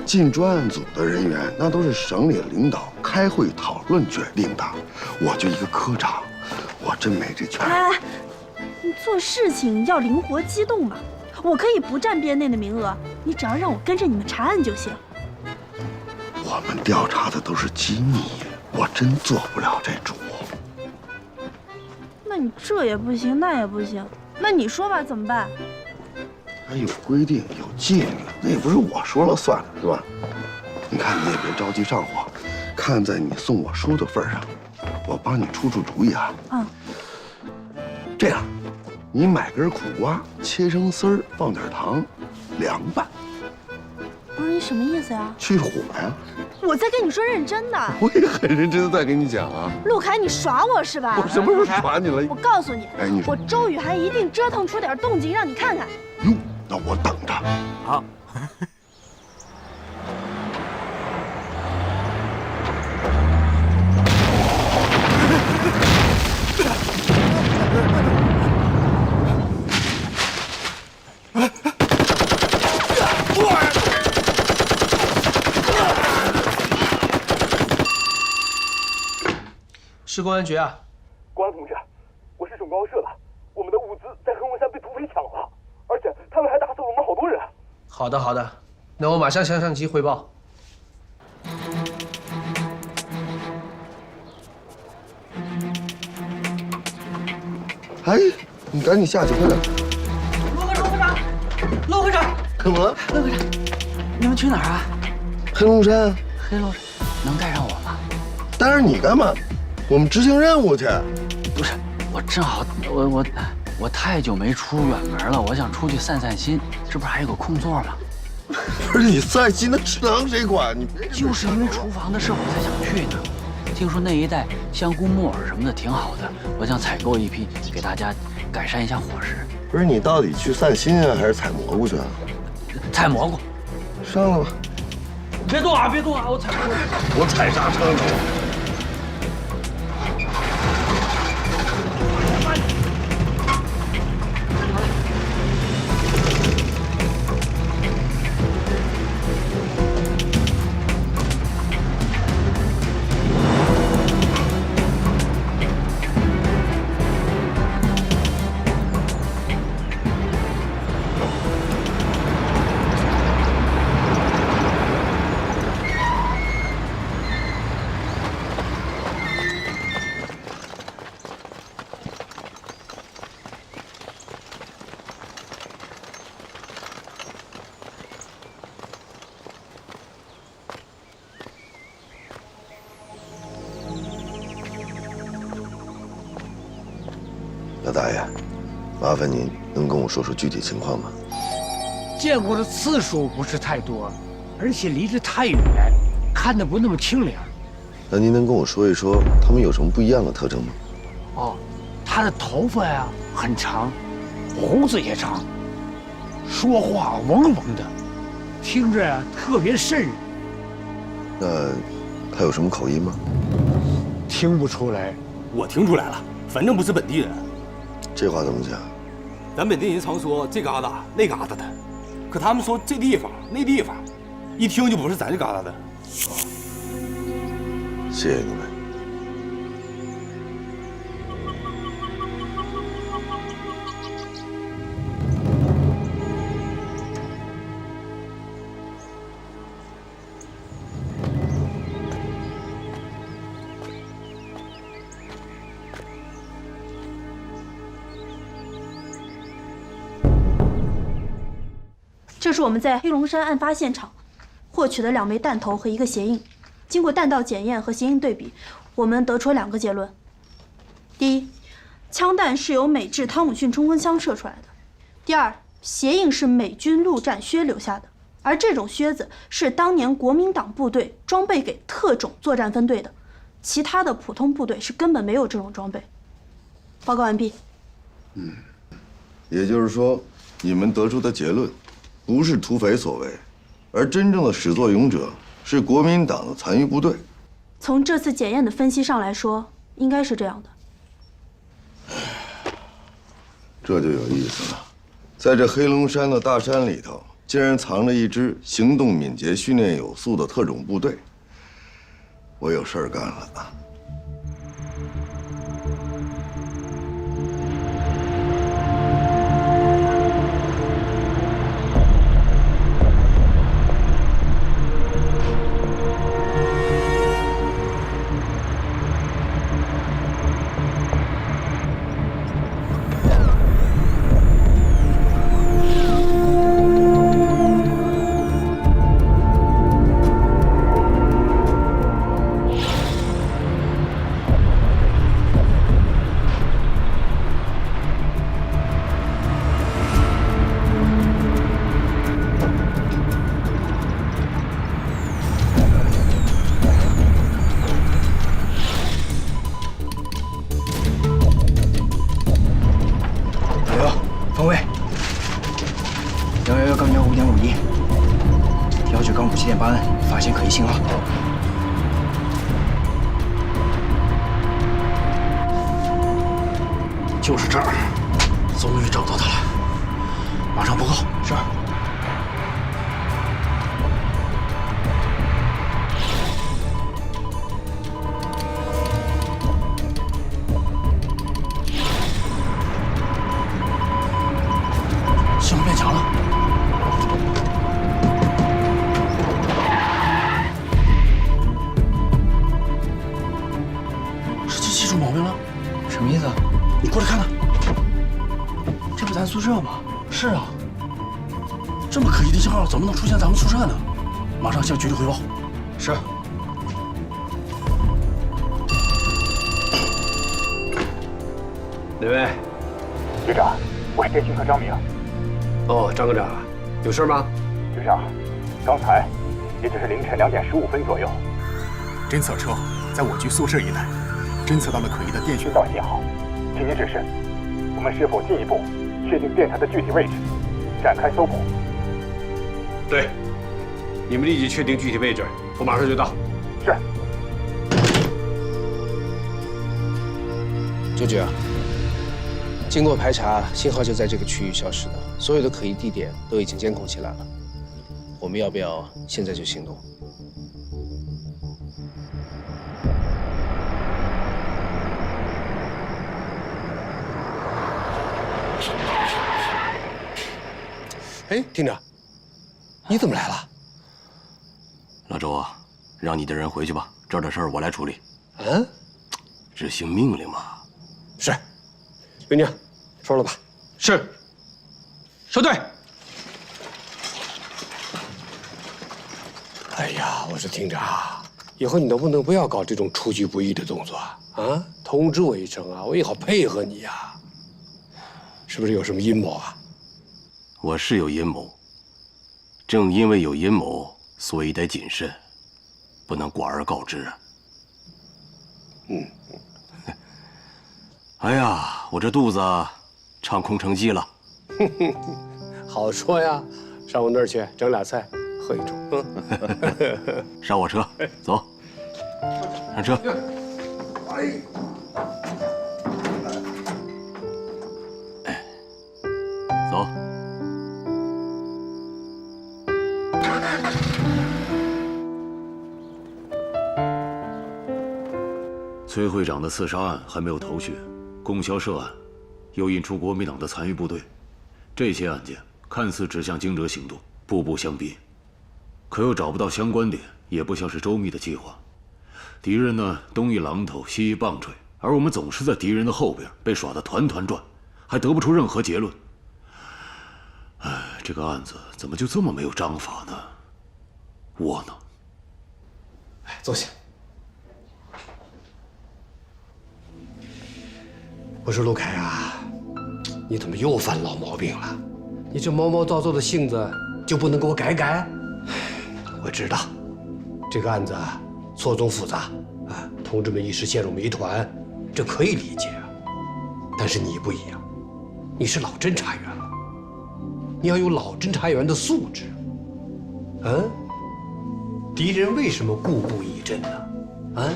进专案组的人员，那都是省里领导开会讨论决定的，我就一个科长，我真没这权。哎，你做事情要灵活机动嘛，我可以不占编内的名额，你只要让我跟着你们查案就行。我们调查的都是机密，我真做不了这主。那你这也不行，那也不行，那你说吧，怎么办？还有规定，有纪律，那也不是我说了算的，是吧？你看你也别着急上火，看在你送我书的份上，我帮你出出主意啊。这样，你买根苦瓜，切成丝儿，放点糖，凉拌。不是你什么意思呀？去火呀！我在跟你说认真的。我也很认真的在跟你讲啊。陆凯，你耍我是吧？我什么时候耍你了？我告诉你，哎，你我周雨涵一定折腾出点动静，让你看看。哟，那我等着。好。是公安局啊，公安同志，我是省公安社的，我们的物资在恒温山被土匪抢了，而且他们还打死了我们好多人。好的好的，那我马上向上级汇报。哎，你赶紧下去，快点！陆科长，陆科长，怎么了？陆科长，你们去哪儿啊？黑龙山。黑龙山，能带上我吗？带着你干嘛？我们执行任务去。不是，我正好，我太久没出远门了，我想出去散散心，这不是还有个空座吗？不是你散心，那食堂谁管？你就是因为厨房的事我才想去呢。听说那一带香菇、木耳什么的挺好的，我想采购一批，给大家改善一下伙食。不是你到底去散心啊，还是采蘑菇去啊？采蘑菇。上了吧。别动啊！别动啊！我踩过去。我踩刹车呢。老大爷，麻烦您能跟我说说具体情况吗？见过的次数不是太多，而且离得太远，看得不那么清凉。那您能跟我说一说他们有什么不一样的特征吗？哦，他的头发呀很长，胡子也长，说话嗡嗡的，听着呀特别瘆人。那他有什么口音吗？听不出来。我听出来了，反正不是本地人。这话怎么讲？咱本地人常说这旮瘩那旮瘩的，可他们说这地方那地方，一听就不是咱这旮瘩的。谢谢你们。这是我们在黑龙山案发现场获取的2枚弹头和1个鞋印。经过弹道检验和鞋印对比，我们得出了2个结论：第一，枪弹是由美制汤姆逊冲锋枪射出来的；第二，鞋印是美军陆战靴留下的，而这种靴子是当年国民党部队装备给特种作战分队的，其他的普通部队是根本没有这种装备。报告完毕。也就是说，你们得出的结论不是土匪所为，而真正的始作俑者是国民党的残余部队。从这次检验的分析上来说，应该是这样的。这就有意思了，在这黑龙山的大山里头，竟然藏着一支行动敏捷、训练有素的特种部队。我有事儿干了啊！发现可疑信号。就是这儿，终于找到他了，马上报告。是。信号变强了。 出毛病了？什么意思啊？你过来看看，这不咱宿舍吗？是啊，这么可疑的信号怎么能出现咱们宿舍呢？马上向局里汇报。是。哪位？局长，我是侦讯科张明。哦，张科长，有事吗？局长，刚才，也就是凌晨2点15分左右，侦测车在我局宿舍一带。 侦测到了可疑的电讯道信号，请您指示，我们是否进一步确定电台的具体位置，展开搜捕？对，你们立即确定具体位置，我马上就到。是。周局，经过排查，信号就在这个区域消失的，所有的可疑地点都已经监控起来了。我们要不要现在就行动？ 哎，厅长，你怎么来了？老周啊，让你的人回去吧，这儿的事儿我来处理。嗯，执行命令嘛。是。刘宁，收了吧。是。收队。哎呀，我说厅长，以后你能不能不要搞这种出其不意的动作啊？通知我一声啊，我也好配合你呀。是不是有什么阴谋啊？ 我是有阴谋，正因为有阴谋，所以得谨慎，不能寡而告之啊。哎呀，我这肚子唱空城计了。好说呀，上我那儿去整俩菜，喝一盅。上我车，走，上车。走。崔会长的刺杀案还没有头绪，供销社案又引出国民党的残余部队，这些案件看似指向惊蛰行动，步步相逼，可又找不到相关点，也不像是周密的计划。敌人呢，东一榔头西一棒槌，而我们总是在敌人的后边被耍得团团转，还得不出任何结论。哎，这个案子怎么就这么没有章法呢？窝囊。哎，坐下。我说陆凯啊，你怎么又犯老毛病了？你这毛毛躁躁的性子就不能给我改改？我知道，这个案子错综复杂啊，同志们一时陷入谜团，这可以理解啊。但是你不一样，你是老侦查员了，你要有老侦查员的素质。嗯，敌人为什么故布疑阵呢？啊？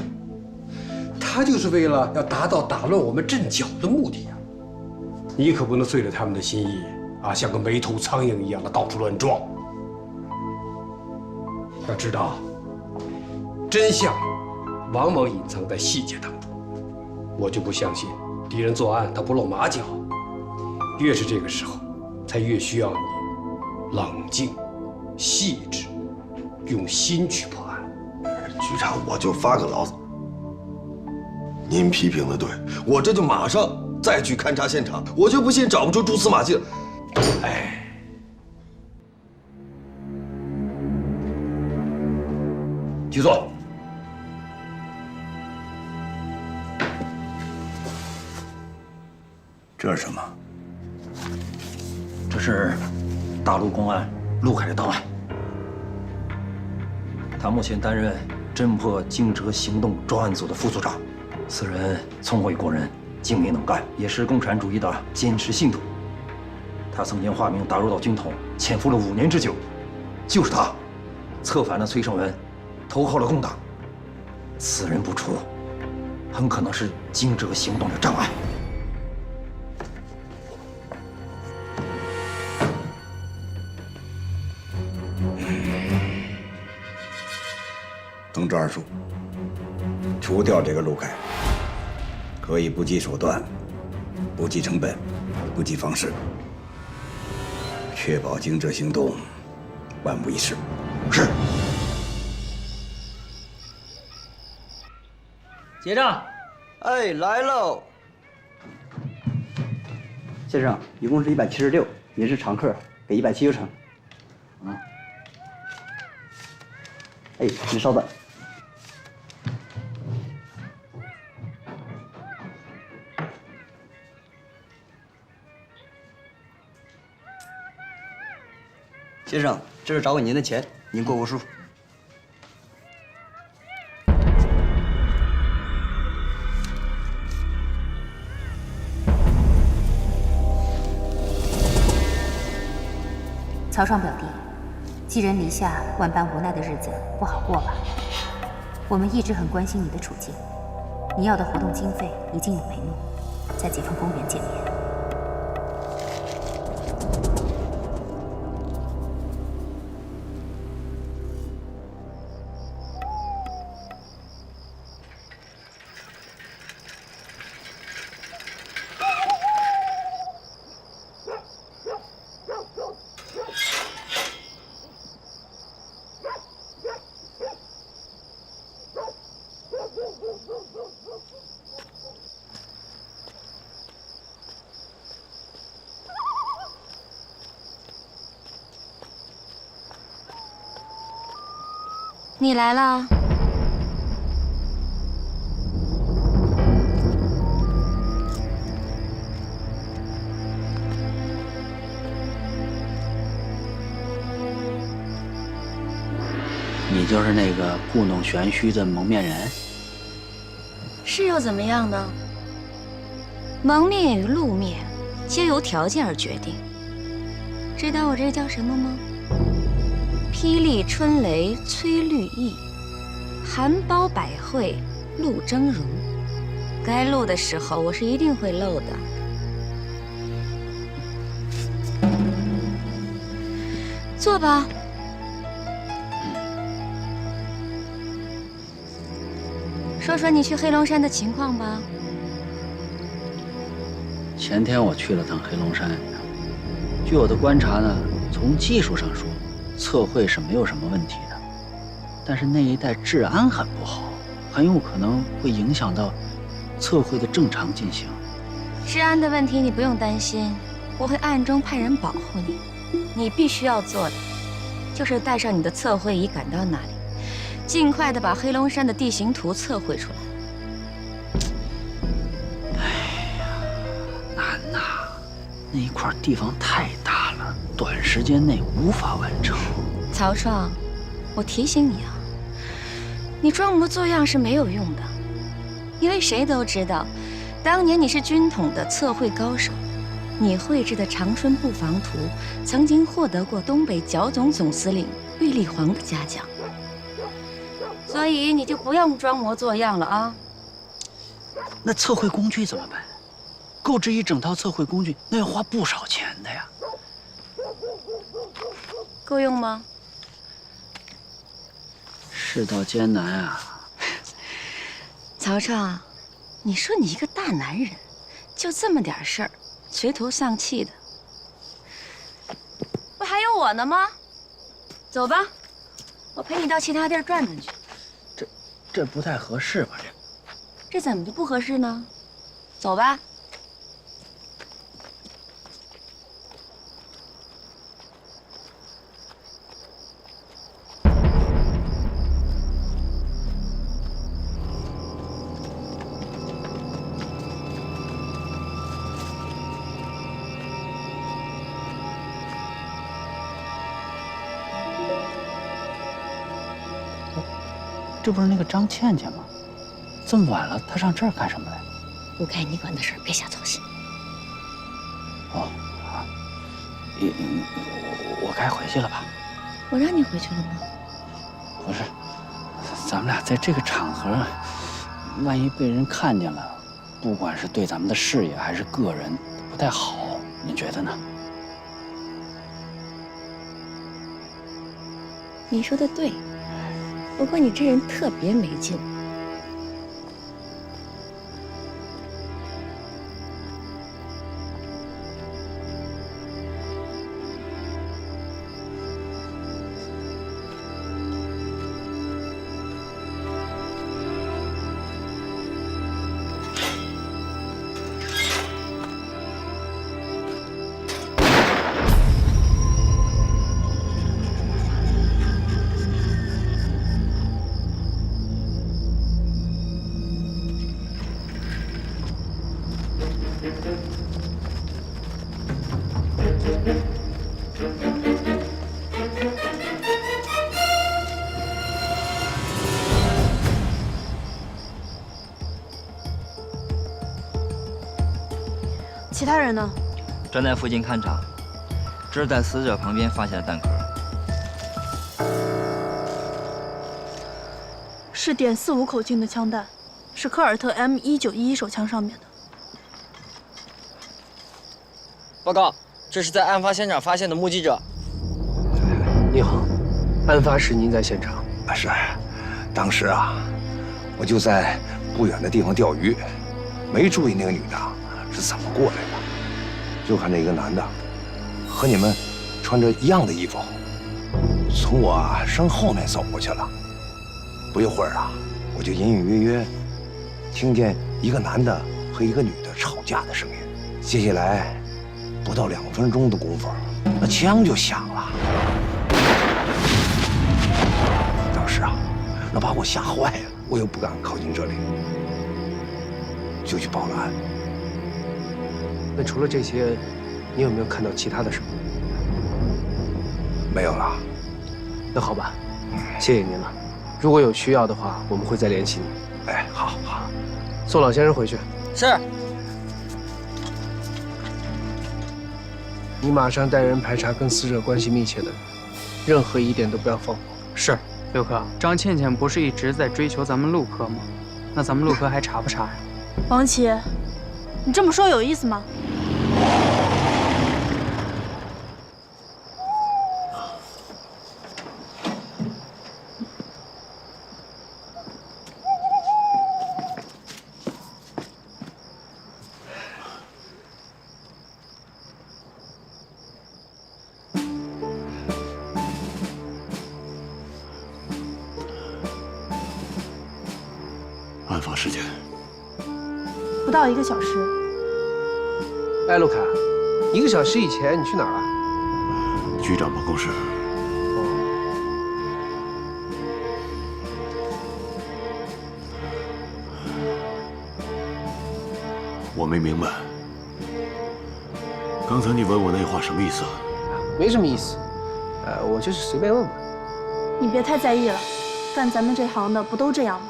他就是为了要达到打乱我们阵脚的目的呀！你可不能遂了他们的心意啊，像个没头苍蝇一样的到处乱撞。要知道，真相往往隐藏在细节当中。我就不相信敌人作案他不露马脚。越是这个时候，才越需要你冷静、细致，用心去破案。局长，我就发个牢骚。您批评的对，我这就马上再去勘察现场，我就不信找不出蛛丝马迹了。哎，起坐。这是什么？这是大陆公安陆凯的档案。他目前担任侦破惊蛰行动专案组的副组长。此人聪慧过人，精明能干，也是共产主义的坚实信徒。他曾经化名打入岛军统，潜伏了5年之久。就是他，策反了崔胜文，投靠了共党。此人不除，很可能是惊蛰行动的障碍。同志二叔，除掉这个陆凯，可以不计手段，不计成本，不计方式，确保惊蛰行动万无一失。是。结账。哎，来喽。先生，一共是176，您是常客，给170就成。啊。哎，您稍等。先生，这是找给您的钱，您过数。曹爽表弟，寄人篱下，万般无奈的日子不好过吧？我们一直很关心你的处境，你要的活动经费已经有眉目，在解放公园见面。你来了。你就是那个故弄玄虚的蒙面人？是又怎么样呢？蒙面与露面，皆由条件而决定。知道我这叫什么吗？霹雳春雷催绿意，含苞百会露峥嵘。该露的时候，我是一定会露的。坐吧。说说你去黑龙山的情况吧。前天我去了趟黑龙山，据我的观察呢，从技术上说，测绘是没有什么问题的，但是那一带治安很不好，很有可能会影响到测绘的正常进行。治安的问题你不用担心，我会暗中派人保护你。你必须要做的，就是带上你的测绘仪赶到那里，尽快的把黑龙山的地形图测绘出来。那一块地方太大了，短时间内无法完成。曹创，我提醒你啊，你装模作样是没有用的，因为谁都知道，当年你是军统的测绘高手，你绘制的长春布防图曾经获得过东北剿总总司令玉立煌的嘉奖，所以你就不用装模作样了啊。那测绘工具怎么办？购置一整套测绘工具，那要花不少钱的呀。够用吗？世道艰难啊。曹创，你说你一个大男人，就这么点事儿，垂头丧气的，不还有我呢吗？走吧，我陪你到其他地儿转转去。这不太合适吧？这怎么就不合适呢？走吧。这不是那个张倩倩吗？这么晚了，她上这儿干什么来？不该你管的事儿，别瞎操心。哦，啊，我该回去了吧？我让你回去了吗？不是，咱们俩在这个场合，万一被人看见了，不管是对咱们的事业还是个人，不太好。你觉得呢？你说的对。不过你这人特别没劲。其他人呢？正在附近勘察，这是在死者旁边发现的弹壳，是.45口径的枪弹，是科尔特 M1911手枪上面的。报告，这是在案发现场发现的目击者。你好，案发时您在现场？是，当时啊，我就在不远的地方钓鱼，没注意那个女的是怎么过来的。就看这个男的和你们穿着一样的衣服，从我身后面走过去了。不一会儿啊，我就隐隐约约听见一个男的和一个女的吵架的声音。接下来不到2分钟的功夫，那枪就响了。当时啊，那把我吓坏了，我又不敢靠近这里，就去报了案。那除了这些，你有没有看到其他的什么？没有了。那好吧，谢谢您了。如果有需要的话，我们会再联系你。哎，好好。送老先生回去。是。你马上带人排查跟死者关系密切的人，任何一点都不要放过。是，刘科，张倩倩不是一直在追求咱们陆科吗？那咱们陆科还查不查呀？王琦，你这么说有意思吗？案发时间不到1个小时。哎，陆凯，1个小时以前你去哪儿了？局长办公室。我没明白，刚才你问我那话什么意思？没什么意思，我就是随便问问。你别太在意了，干咱们这行的不都这样吗？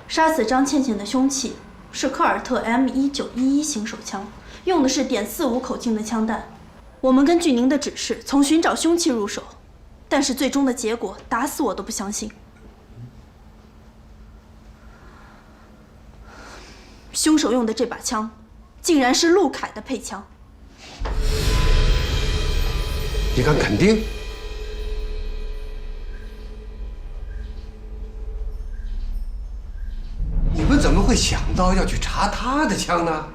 杀死张倩倩的凶器是科尔特 M1911型手枪，用的是.45口径的枪弹。我们根据您的指示，从寻找凶器入手，但是最终的结果，打死我都不相信。凶手用的这把枪，竟然是陆凯的配枪。你敢肯定？你们怎么会想到要去查他的枪呢？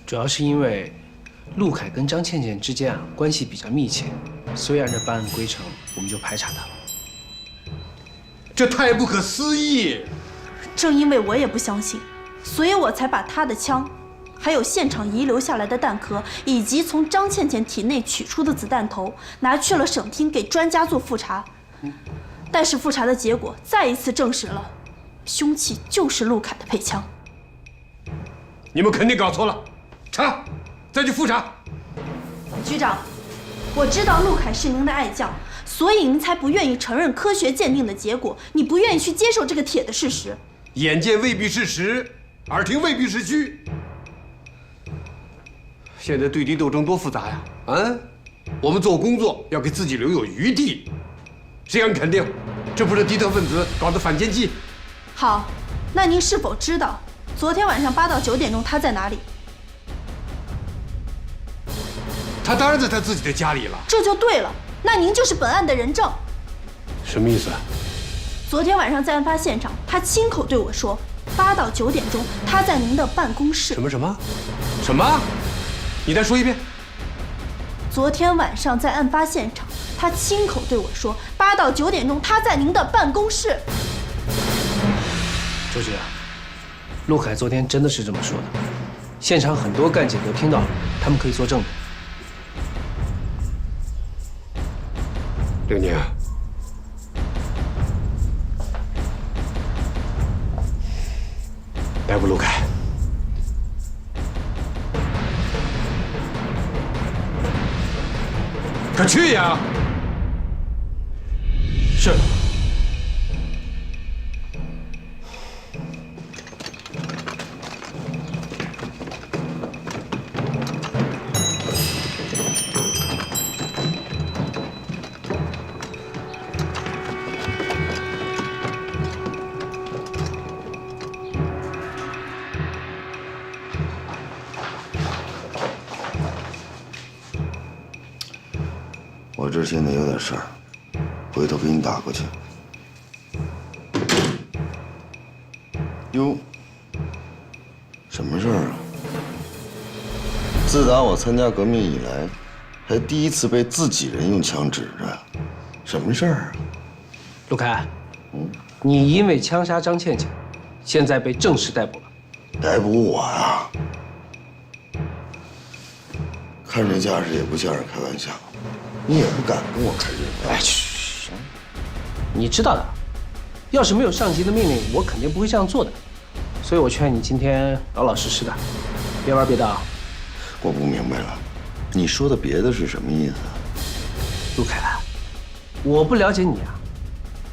主要是因为陆凯跟张倩倩之间关系比较密切，所以按照办案规程，我们就排查他了。这太不可思议！正因为我也不相信，所以我才把他的枪，还有现场遗留下来的弹壳，以及从张倩倩体内取出的子弹头，拿去了省厅给专家做复查。但是复查的结果再一次证实了，凶器就是陆凯的配枪。你们肯定搞错了，查，再去复查。局长，我知道陆凯是您的爱将，所以您才不愿意承认科学鉴定的结果，你不愿意去接受这个铁的事实。眼见未必是实，耳听未必是虚。现在对敌斗争多复杂呀！我们做工作要给自己留有余地。谁敢肯定，这不是敌特分子搞的反间计？好，那您是否知道，昨天晚上8到9点钟他在哪里？他当然在他自己的家里了。这就对了，那您就是本案的人证。什么意思？昨天晚上在案发现场，他亲口对我说，8到9点钟他在您的办公室。什么？你再说一遍。昨天晚上在案发现场，他亲口对我说，8到9点钟他在您的办公室。周局，陆凯昨天真的是这么说的，现场很多干警都听到了，他们可以作证的。刘宁，逮捕陆凯。快去呀！是。我这现在有点事儿，回头给你打过去。哟，什么事儿啊？自打我参加革命以来，还第一次被自己人用枪指着，什么事儿啊？陆凯，你因为枪杀张倩倩，现在被正式逮捕了。逮捕我啊？看这架势也不像是开玩笑，你也不敢跟我开这个。哎，嘘，你知道的，要是没有上级的命令，我肯定不会这样做的。所以我劝你今天老老实实的，别玩别的啊。我不明白了，你说的别的是什么意思？陆凯兰，我不了解你啊，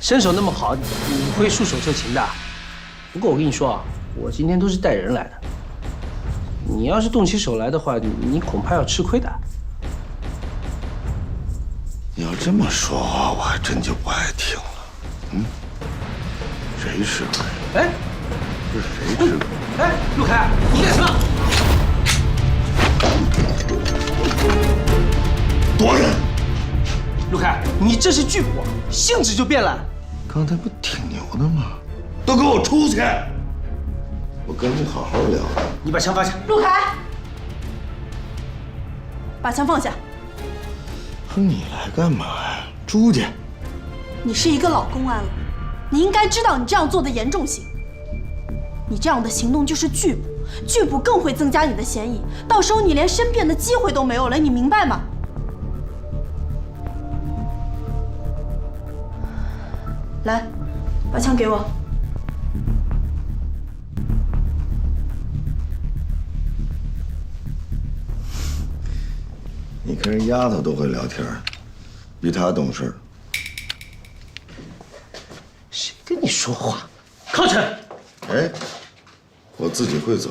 身手那么好，你会束手就擒的。不过我跟你说啊，我今天都是带人来的，你要是动起手来的话，你恐怕要吃亏的。你要这么说话，我还真就不爱听了。嗯，谁吃亏？哎，是谁吃亏？哎，陆凯，你干什么？躲人！陆凯，你这是拒捕，性质就变了。刚才不挺牛的吗？都给我出去！我跟你好好聊。你把枪放下。陆凯，把枪放下。你来干嘛呀？出去！你是一个老公安了，你应该知道你这样做的严重性。你这样的行动就是拒捕，拒捕更会增加你的嫌疑，到时候你连申辩的机会都没有了，你明白吗？来，把枪给我。你看人丫头都会聊天，比她懂事。谁跟你说话？靠前！哎，我自己会走。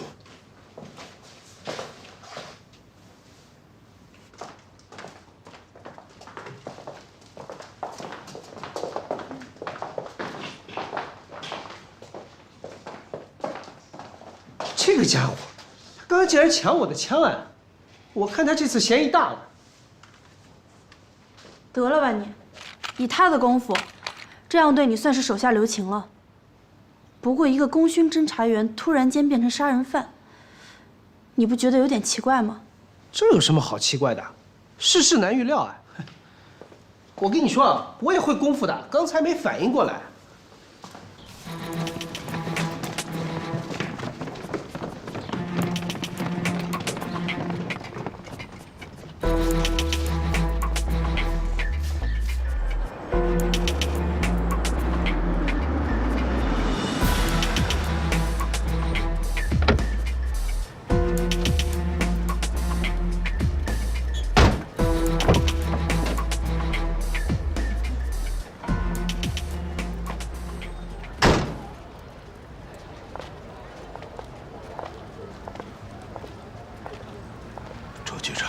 这个家伙，刚刚竟然抢我的枪啊！我看他这次嫌疑大了。得了吧你，以他的功夫，这样对你算是手下留情了。不过一个功勋侦查员突然间变成杀人犯，你不觉得有点奇怪吗？这有什么好奇怪的？世事难预料啊！我跟你说啊，我也会功夫的，刚才没反应过来。周局长，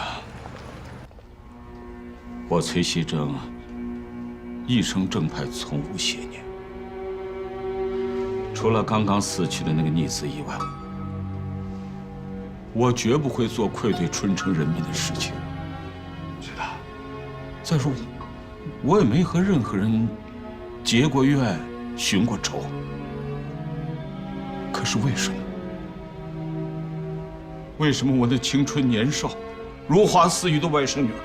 我崔锡正一生正派，从无邪念。除了刚刚死去的那个逆子以外，我绝不会做愧对春城人民的事情。知道。再说，我也没和任何人结过怨、寻过仇。可是为什么？为什么我那青春年少、如花似玉的外甥女儿，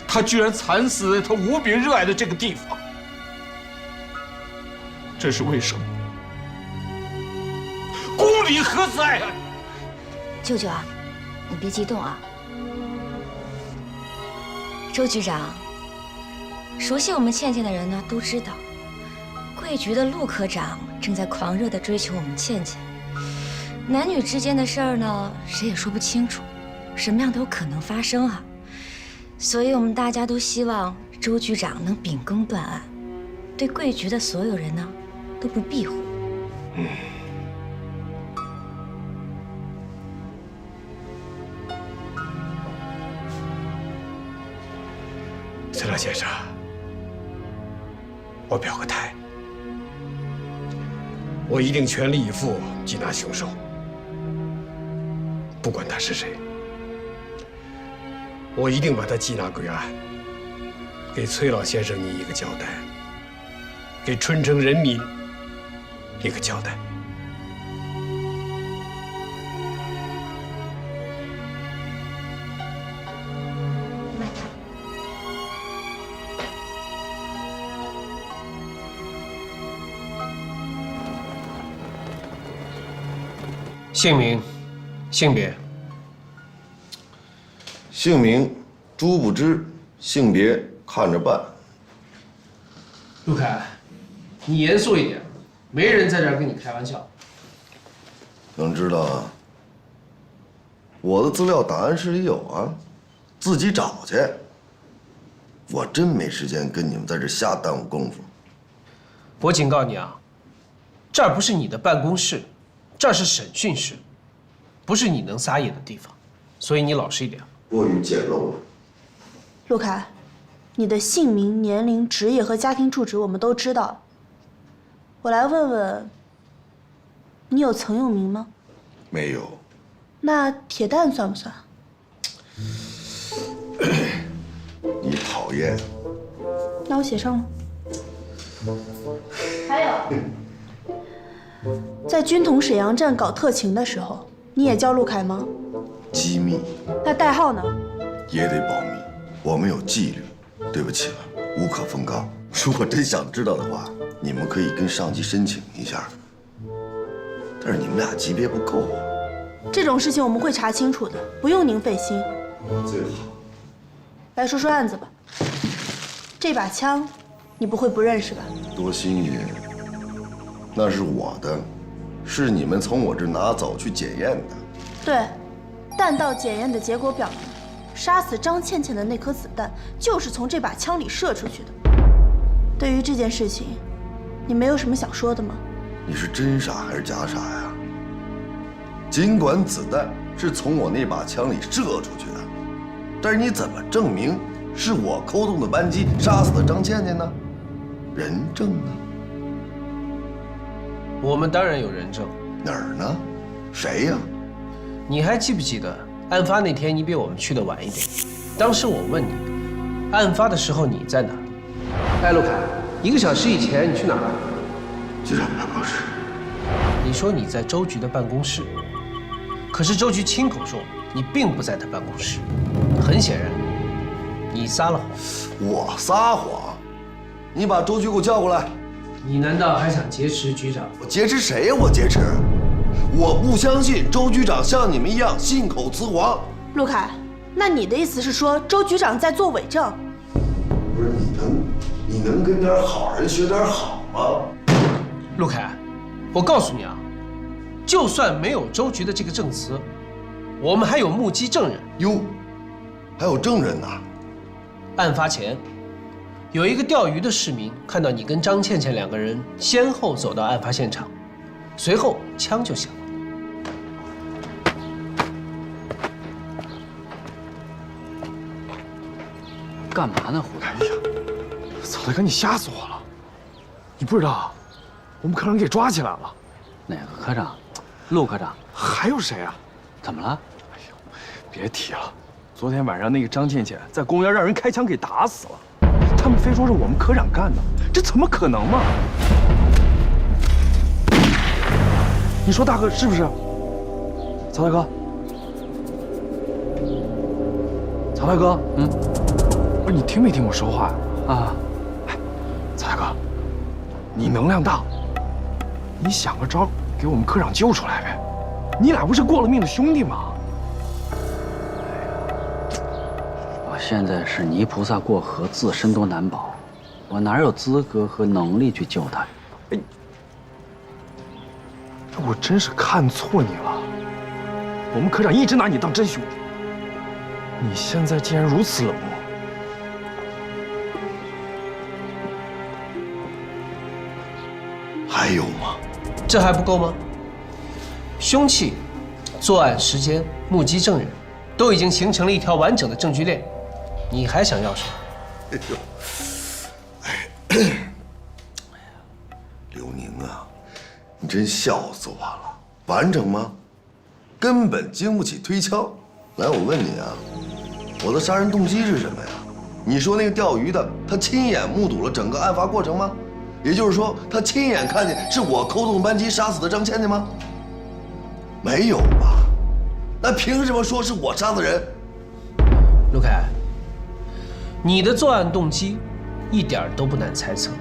她居然惨死在她无比热爱的这个地方？这是为什么？公理何在啊？舅舅啊，你别激动啊。周局长，熟悉我们倩倩的人呢，都知道，贵局的陆科长正在狂热地追求我们倩倩。男女之间的事儿呢，谁也说不清楚，什么样都有可能发生啊。所以我们大家都希望周局长能秉公断案，对贵局的所有人呢，都不庇护。崔老先生，我表个态，我一定全力以赴缉拿凶手，不管他是谁，我一定把他缉拿归案，给崔老先生你一个交代，给春城人民一个交代。姓名、性别。姓名朱不知，性别看着办。陆凯，你严肃一点，没人在这儿跟你开玩笑。能知道啊？我的资料档案室里有啊，自己找去。我真没时间跟你们在这瞎耽误功夫。我警告你啊，这儿不是你的办公室，这儿是审讯室，不是你能撒野的地方，所以你老实一点。过于简陋了。陆凯，你的姓名、年龄、职业和家庭住址我们都知道。我来问问，你有曾用名吗？没有。那铁蛋算不算？你讨厌。那我写上了。还有，在军统沈阳站搞特勤的时候，你也叫陆凯吗？机密。那代号呢？也得保密，我们有纪律。对不起了，无可奉告。如果真想知道的话，你们可以跟上级申请一下。但是你们俩级别不够啊。这种事情我们会查清楚的，不用您费心。最好。来说说案子吧。这把枪，你不会不认识吧？多新鲜！那是我的，是你们从我这拿走去检验的。对，弹道检验的结果表明，杀死张倩倩的那颗子弹就是从这把枪里射出去的。对于这件事情，你没有什么想说的吗？你是真傻还是假傻呀？尽管子弹是从我那把枪里射出去的，但是你怎么证明是我扣动的扳机杀死的张倩倩呢？人证呢？我们当然有人证。哪儿呢？谁呀？你还记不记得案发那天你比我们去的晚一点？当时我问你，案发的时候你在哪儿？哎，陆凯，1个小时以前你去哪儿了？局长办公室。你说你在周局的办公室，可是周局亲口说你并不在他办公室。很显然，你撒了谎。我撒谎？你把周局给我叫过来。你难道还想劫持局长？我劫持谁呀？我劫持？我不相信周局长像你们一样信口雌黄。陆凯，那你的意思是说周局长在做伪证？不是你能跟点好人学点好吗？陆凯，我告诉你啊，就算没有周局的这个证词，我们还有目击证人。哟，还有证人呢？案发前，有一个钓鱼的市民看到你跟张倩倩2个人先后走到案发现场，随后枪就响了。干嘛呢，胡大？哎呀，曹大哥，你吓死我了！你不知道，我们科长给抓起来了。哪个科长？陆科长？还有谁啊？怎么了？哎呦，别提了，昨天晚上那个张倩倩在公园让人开枪给打死了，他们非说是我们科长干的，这怎么可能嘛？你说大哥是不是？曹大哥，曹大哥，不是你听没听我说话啊？哎，曹大哥，你能量大，你想个招给我们科长救出来呗？你俩不是过了命的兄弟吗？我现在是泥菩萨过河，自身都难保，我哪有资格和能力去救他？哎，我真是看错你了。我们科长一直拿你当真兄弟，你现在竟然如此冷漠。还有吗？这还不够吗？凶器、作案时间、目击证人，都已经形成了一条完整的证据链。你还想要什么？刘宁啊，你真笑死我了！完整吗？根本经不起推敲。来，我问你啊，我的杀人动机是什么呀？你说那个钓鱼的，他亲眼目睹了整个案发过程吗？也就是说，他亲眼看见是我扣动扳机杀死的张倩倩吗？没有吧？那凭什么说是我杀的人？陆凯，你的作案动机一点都不难猜测，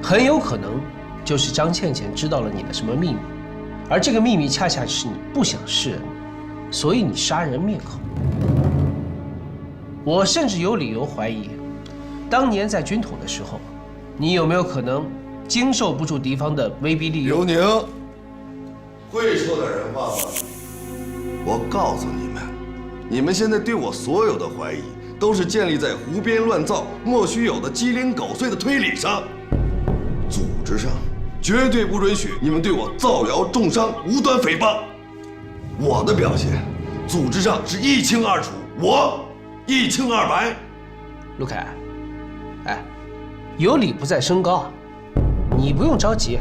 很有可能就是张倩倩知道了你的什么秘密，而这个秘密恰恰是你不想示人，所以你杀人灭口。我甚至有理由怀疑，当年在军统的时候，你有没有可能经受不住敌方的威逼利诱？刘宁，会说点人话吗？我告诉你们，你们现在对我所有的怀疑，都是建立在胡编乱造、莫须有的鸡零狗碎的推理上。组织上绝对不允许你们对我造谣重伤、无端诽谤。我的表现，组织上是一清二楚，我一清二白。陆凯，哎，有理不在声高啊，你不用着急。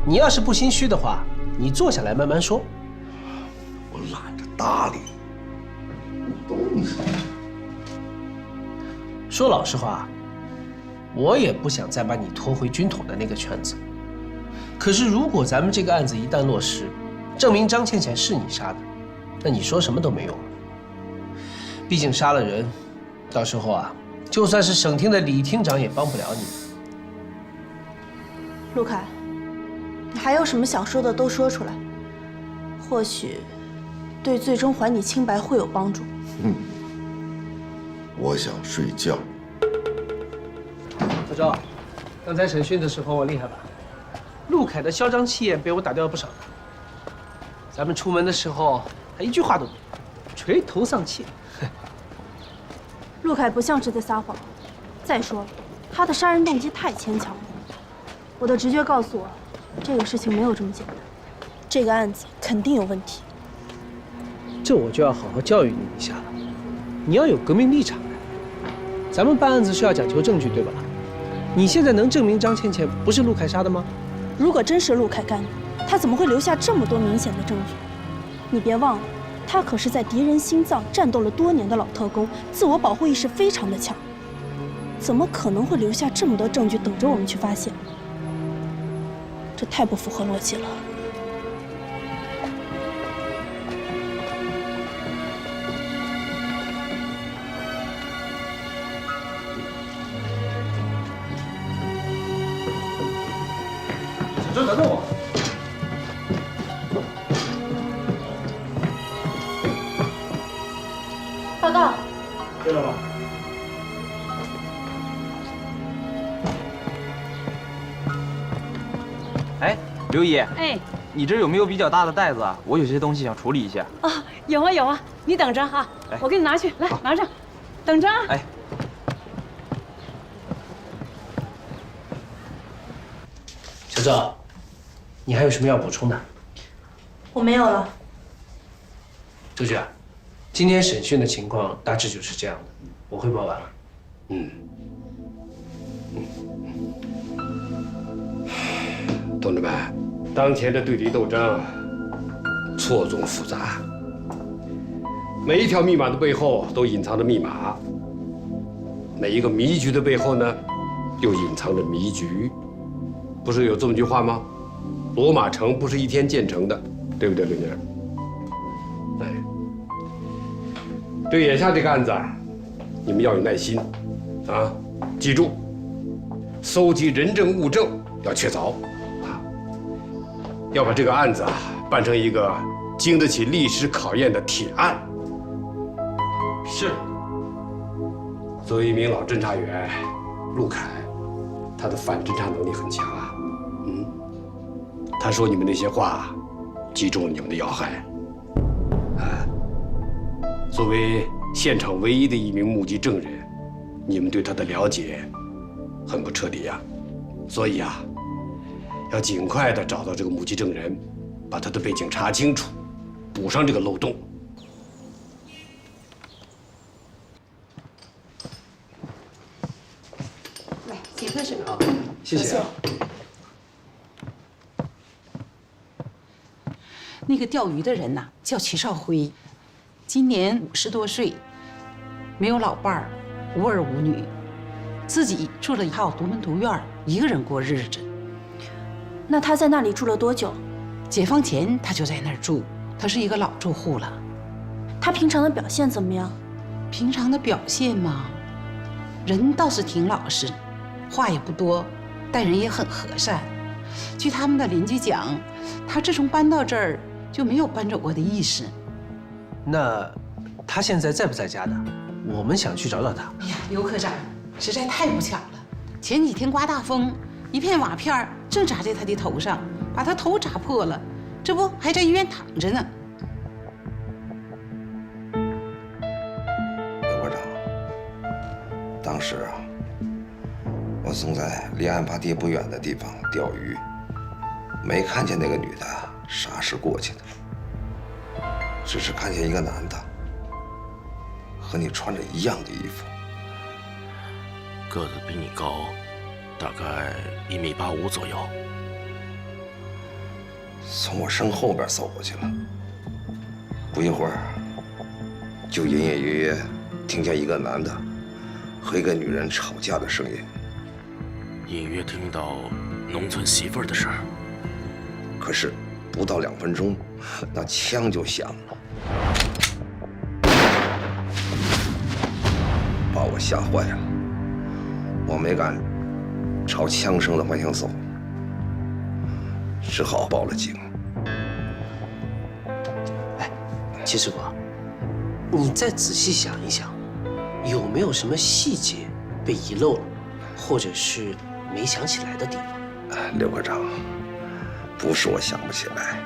你要是不心虚的话，你坐下来慢慢说。我懒着搭理你，东西。说老实话，我也不想再把你拖回军统的那个圈子。可是如果咱们这个案子一旦落实，证明张倩倩是你杀的，那你说什么都没用了。毕竟杀了人，到时候啊，就算是省厅的李厅长也帮不了你。陆凯，你还有什么想说的都说出来，或许对最终还你清白会有帮助。我想睡觉。小周，刚才审讯的时候我厉害吧？陆凯的嚣张气焰被我打掉了不少。咱们出门的时候他一句话都没有，垂头丧气。陆凯不像是在撒谎。再说了，他的杀人动机太牵强了。我的直觉告诉我，这个事情没有这么简单，这个案子肯定有问题。这我就要好好教育你一下了，你要有革命立场的。咱们办案子是要讲求证据，对吧？你现在能证明张倩倩不是陆凯杀的吗？如果真是陆凯干的，他怎么会留下这么多明显的证据？你别忘了，他可是在敌人心脏战斗了多年的老特工，自我保护意识非常的强，怎么可能会留下这么多证据等着我们去发现？这太不符合逻辑了。小周，等等我。报告。对了吧？哎，刘姨，哎，你这有没有比较大的袋子啊？我有些东西想处理一下。啊，有啊有啊，你等着哈，我给你拿去，来拿着，等着啊。哎，小周，你还有什么要补充的？我没有了。周局，今天审讯的情况大致就是这样的，我汇报完了。同志们，当前的对敌斗争错综复杂，每一条密码的背后都隐藏着密码，每一个迷局的背后呢，又隐藏着迷局。不是有这么句话吗？罗马城不是一天建成的，对不对，刘宁？哎，对眼下这个案子，你们要有耐心，啊，记住，搜集人证物证要确凿。要把这个案子办成一个经得起历史考验的铁案。是。作为一名老侦查员，陆凯，他的反侦查能力很强啊。他说你们那些话，击中了你们的要害。作为现场唯一的一名目击证人，你们对他的了解很不彻底呀。所以啊，要尽快的找到这个目击证人，把他的背景查清楚，补上这个漏洞。来，请喝水。好，谢谢。那个钓鱼的人呐，叫齐少辉，今年50多岁，没有老伴儿，无儿无女，自己住了一套独门独院，一个人过日子。那他在那里住了多久？解放前他就在那儿住，他是一个老住户了。他平常的表现怎么样？平常的表现嘛，人倒是挺老实，话也不多，待人也很和善。据他们的邻居讲，他自从搬到这儿就没有搬走过的意思。那他现在在不在家的？我们想去找找他。哎呀，刘科长，实在太不巧了，前几天刮大风，一片瓦片正砸在他的头上，把他头砸破了，这不还在医院躺着呢。刘科长，当时啊，我正在离案发地不远的地方钓鱼，没看见那个女的啥时过去的，只是看见一个男的和你穿着一样的衣服，个子比你高，大概1.85米左右，从我身后边走过去了。不一会儿，就隐隐约约听见一个男的和一个女人吵架的声音，隐约听到农村媳妇儿的声儿。可是不到2分钟，那枪就响了，把我吓坏了。我没敢朝枪声的方向走，只好报了警。齐师傅，你再仔细想一想，有没有什么细节被遗漏了，或者是没想起来的地方？刘科长，不是我想不起来，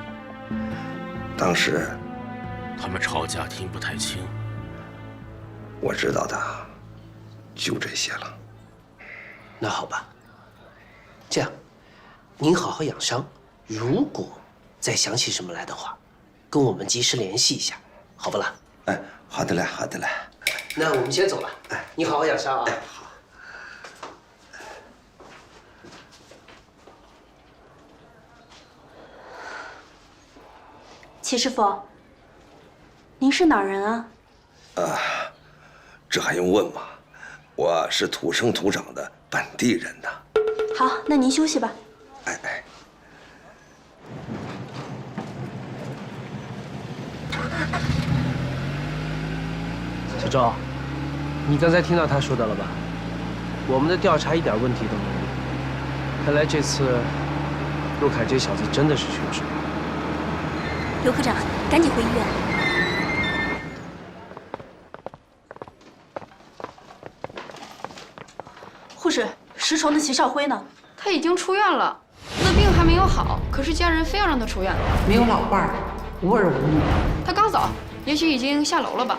当时他们吵架听不太清，我知道的就这些了。那好吧，这样，您好好养伤，如果再想起什么来的话，跟我们及时联系一下，好不啦？哎，好的嘞，好的嘞。那我们先走了，你好好养伤啊。好。齐师傅，您是哪儿人啊？这还用问吗？我是土生土长的本地人呐。好，那您休息吧。小周，你刚才听到他说的了吧？我们的调查一点问题都没有。看来这次陆凯这小子真的是凶手。刘科长，赶紧回医院。护士，10重的齐少辉呢？他已经出院了，那病还没有好，可是家人非要让他出院。没有老伴儿，无儿无女。他刚走，也许已经下楼了吧。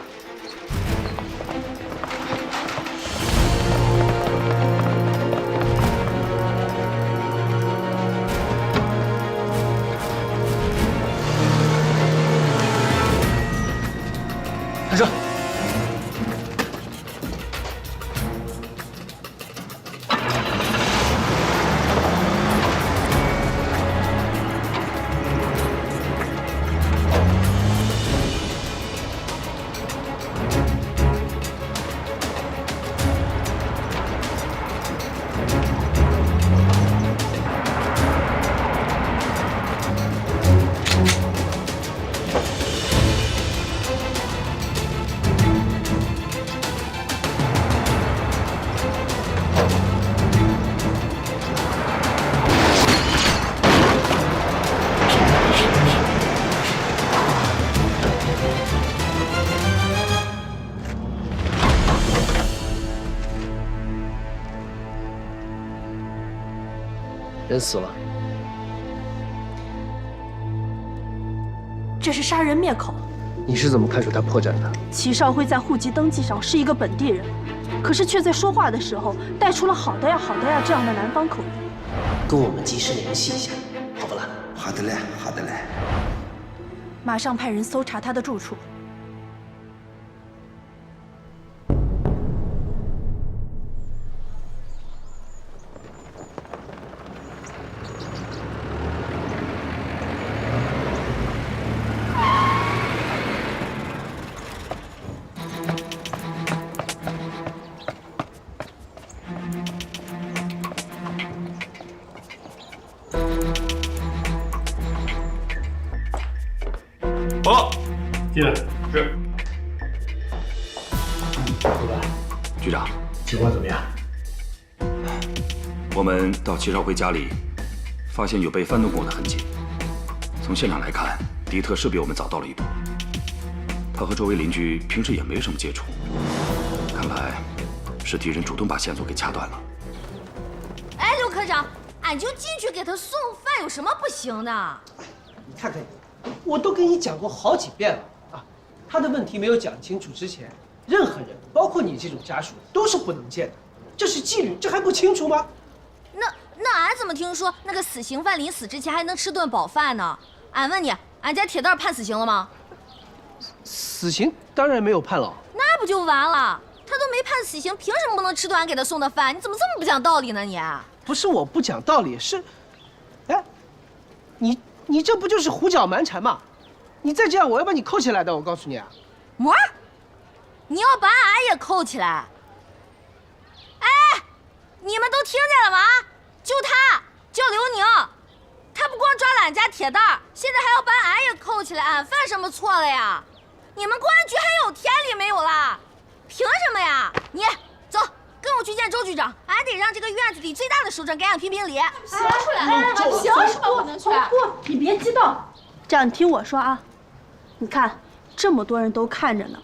开车。人死了。这是杀人灭口。你是怎么看出他破绽的？齐少辉在户籍登记上是一个本地人，可是却在说话的时候带出了好的呀、好的呀这样的南方口音。跟我们及时联系一下，好不啦？好的嘞，好的嘞。马上派人搜查他的住处。好，进来。是。局长，情况怎么样？我们到齐少辉家里，发现有被翻动过的痕迹，从现场来看，迪特是比我们早到了一步。他和周围邻居平时也没什么接触，看来是敌人主动把线索给掐断了。哎，刘科长，俺就进去给他送饭，有什么不行的？你看看你，我都跟你讲过好几遍了啊！他的问题没有讲清楚之前，任何人，包括你这种家属，都是不能见的。这是纪律，这还不清楚吗？那俺怎么听说那个死刑犯临死之前还能吃顿饱饭呢？俺问你，俺家铁蛋判死刑了吗？死刑当然没有判了。那不就完了？他都没判死刑，凭什么不能吃顿俺给他送的饭？你怎么这么不讲道理呢你？不是我不讲道理，是，哎，你这不就是胡搅蛮缠吗？你再这样，我要把你扣起来的，我告诉你啊。沫儿，你要把俺也扣起来？哎，你们都听见了吗？就他叫刘宁，他不光抓了俺家铁蛋儿，现在还要把俺也扣起来，俺犯什么错了呀？你们公安局还有天理没有啦？凭什么呀？你走，跟我去见周局长，俺得让这个院子里最大的首长给俺评评理。行，行，不，你别激动，这样你听我说啊，你看这么多人都看着呢，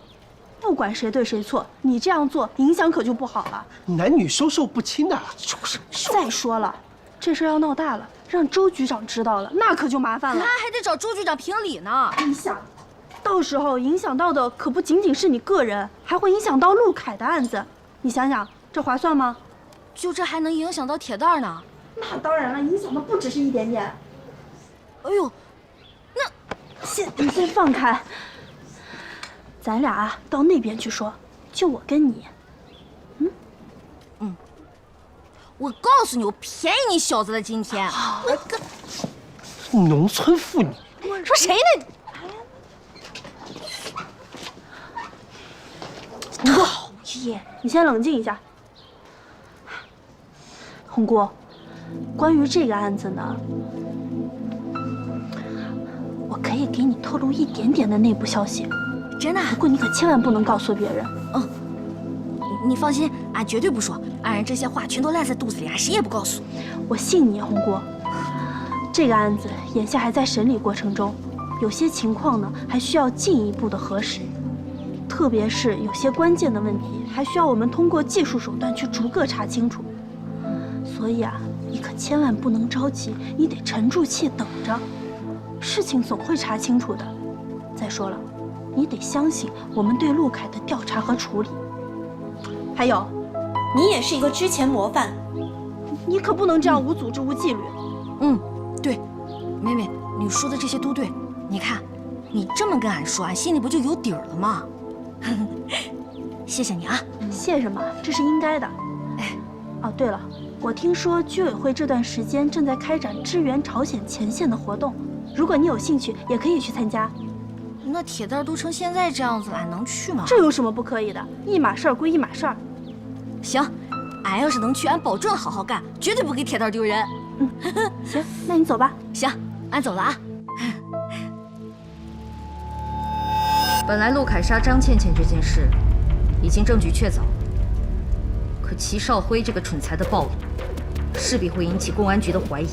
不管谁对谁错，你这样做影响可就不好了。男女授受不亲的，就是。再说了，这事要闹大了，让周局长知道了，那可就麻烦了。那还得找周局长评理呢。你想，到时候影响到的可不仅仅是你个人，还会影响到陆凯的案子。你想想，这划算吗？就这还能影响到铁蛋呢？那当然了，影响的不只是一点点。哎呦，你先放开，咱俩啊到那边去说，就我跟你。我告诉你，我便宜你小子了今天。农村妇女，说谁呢？讨厌！你先冷静一下。红姑，关于这个案子呢，我可以给你透露一点点的内部消息。真的？不过你可千万不能告诉别人。你放心，俺绝对不说。俺人这些话全都烂在肚子里，俺谁也不告诉。我信你，红姑。这个案子眼下还在审理过程中，有些情况呢还需要进一步的核实，特别是有些关键的问题，还需要我们通过技术手段去逐个查清楚。所以啊，你可千万不能着急，你得沉住气等着，事情总会查清楚的。再说了，你得相信我们对陆凯的调查和处理。还有，你也是一个之前模范，你可不能这样无组织无纪律。对，妹妹，你说的这些都对。你看，你这么跟俺说，俺心里不就有底儿了吗？谢谢你啊。谢什么？这是应该的。哦，对了，我听说居委会这段时间正在开展支援朝鲜前线的活动，如果你有兴趣，也可以去参加。那铁蛋都成现在这样子了，俺能去吗？这有什么不可以的？一码事儿归一码事儿。行，俺要是能去，俺保证好好干，绝对不给铁蛋丢人。行，那你走吧。行，俺走了啊。本来陆凯杀张倩倩这件事，已经证据确凿，可齐少辉这个蠢材的暴力，势必会引起公安局的怀疑。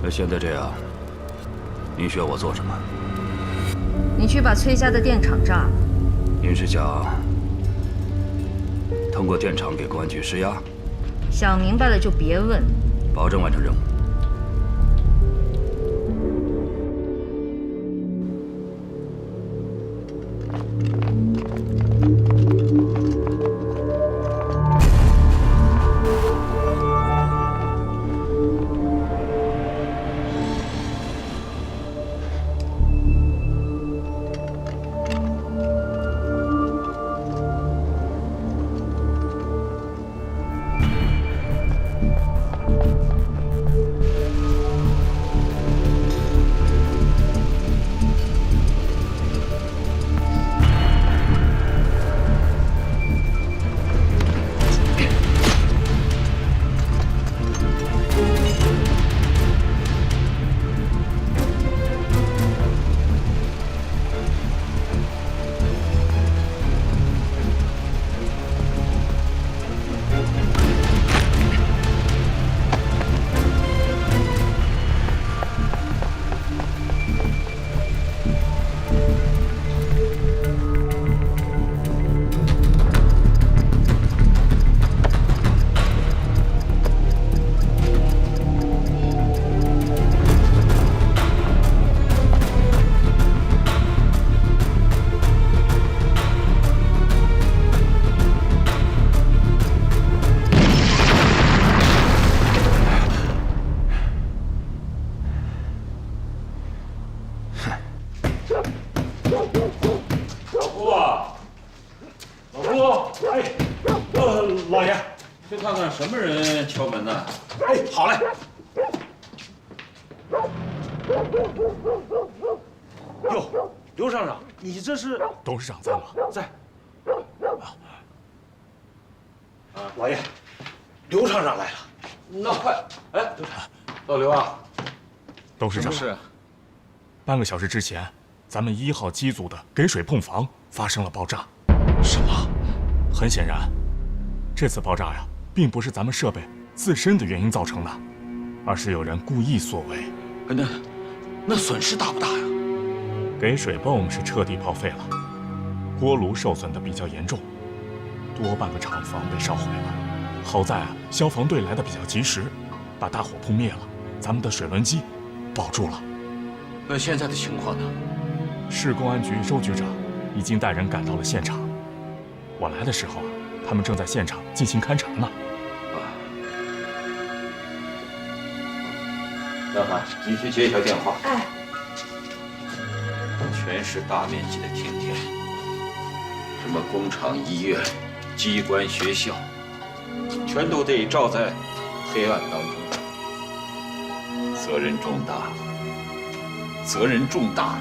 那现在这样，您需要我做什么？你去把崔家的电厂炸了。您是想通过电厂给公安局施压？想明白了就别问。保证完成任务。你这是？董事长在吗？在。老爷，刘厂长来了。那快，哎，刘厂，老刘啊。董事长，是。半个小时之前，咱们1号机组的给水泵房发生了爆炸。什么？很显然，这次爆炸呀，并不是咱们设备自身的原因造成的，而是有人故意所为。那损失大不大呀？给水泵是彻底报废了，锅炉受损的比较严重，多半个厂房被烧毁了。好在啊，消防队来的比较及时，把大火扑灭了，咱们的水轮机保住了。那现在的情况呢？市公安局周局长已经带人赶到了现场。我来的时候啊，他们正在现场进行勘查呢。老板，你去接一下电话。哎。全市大面积的停电，什么工厂、医院、机关、学校，全都得照在黑暗当中。责任重大，责任重大呀！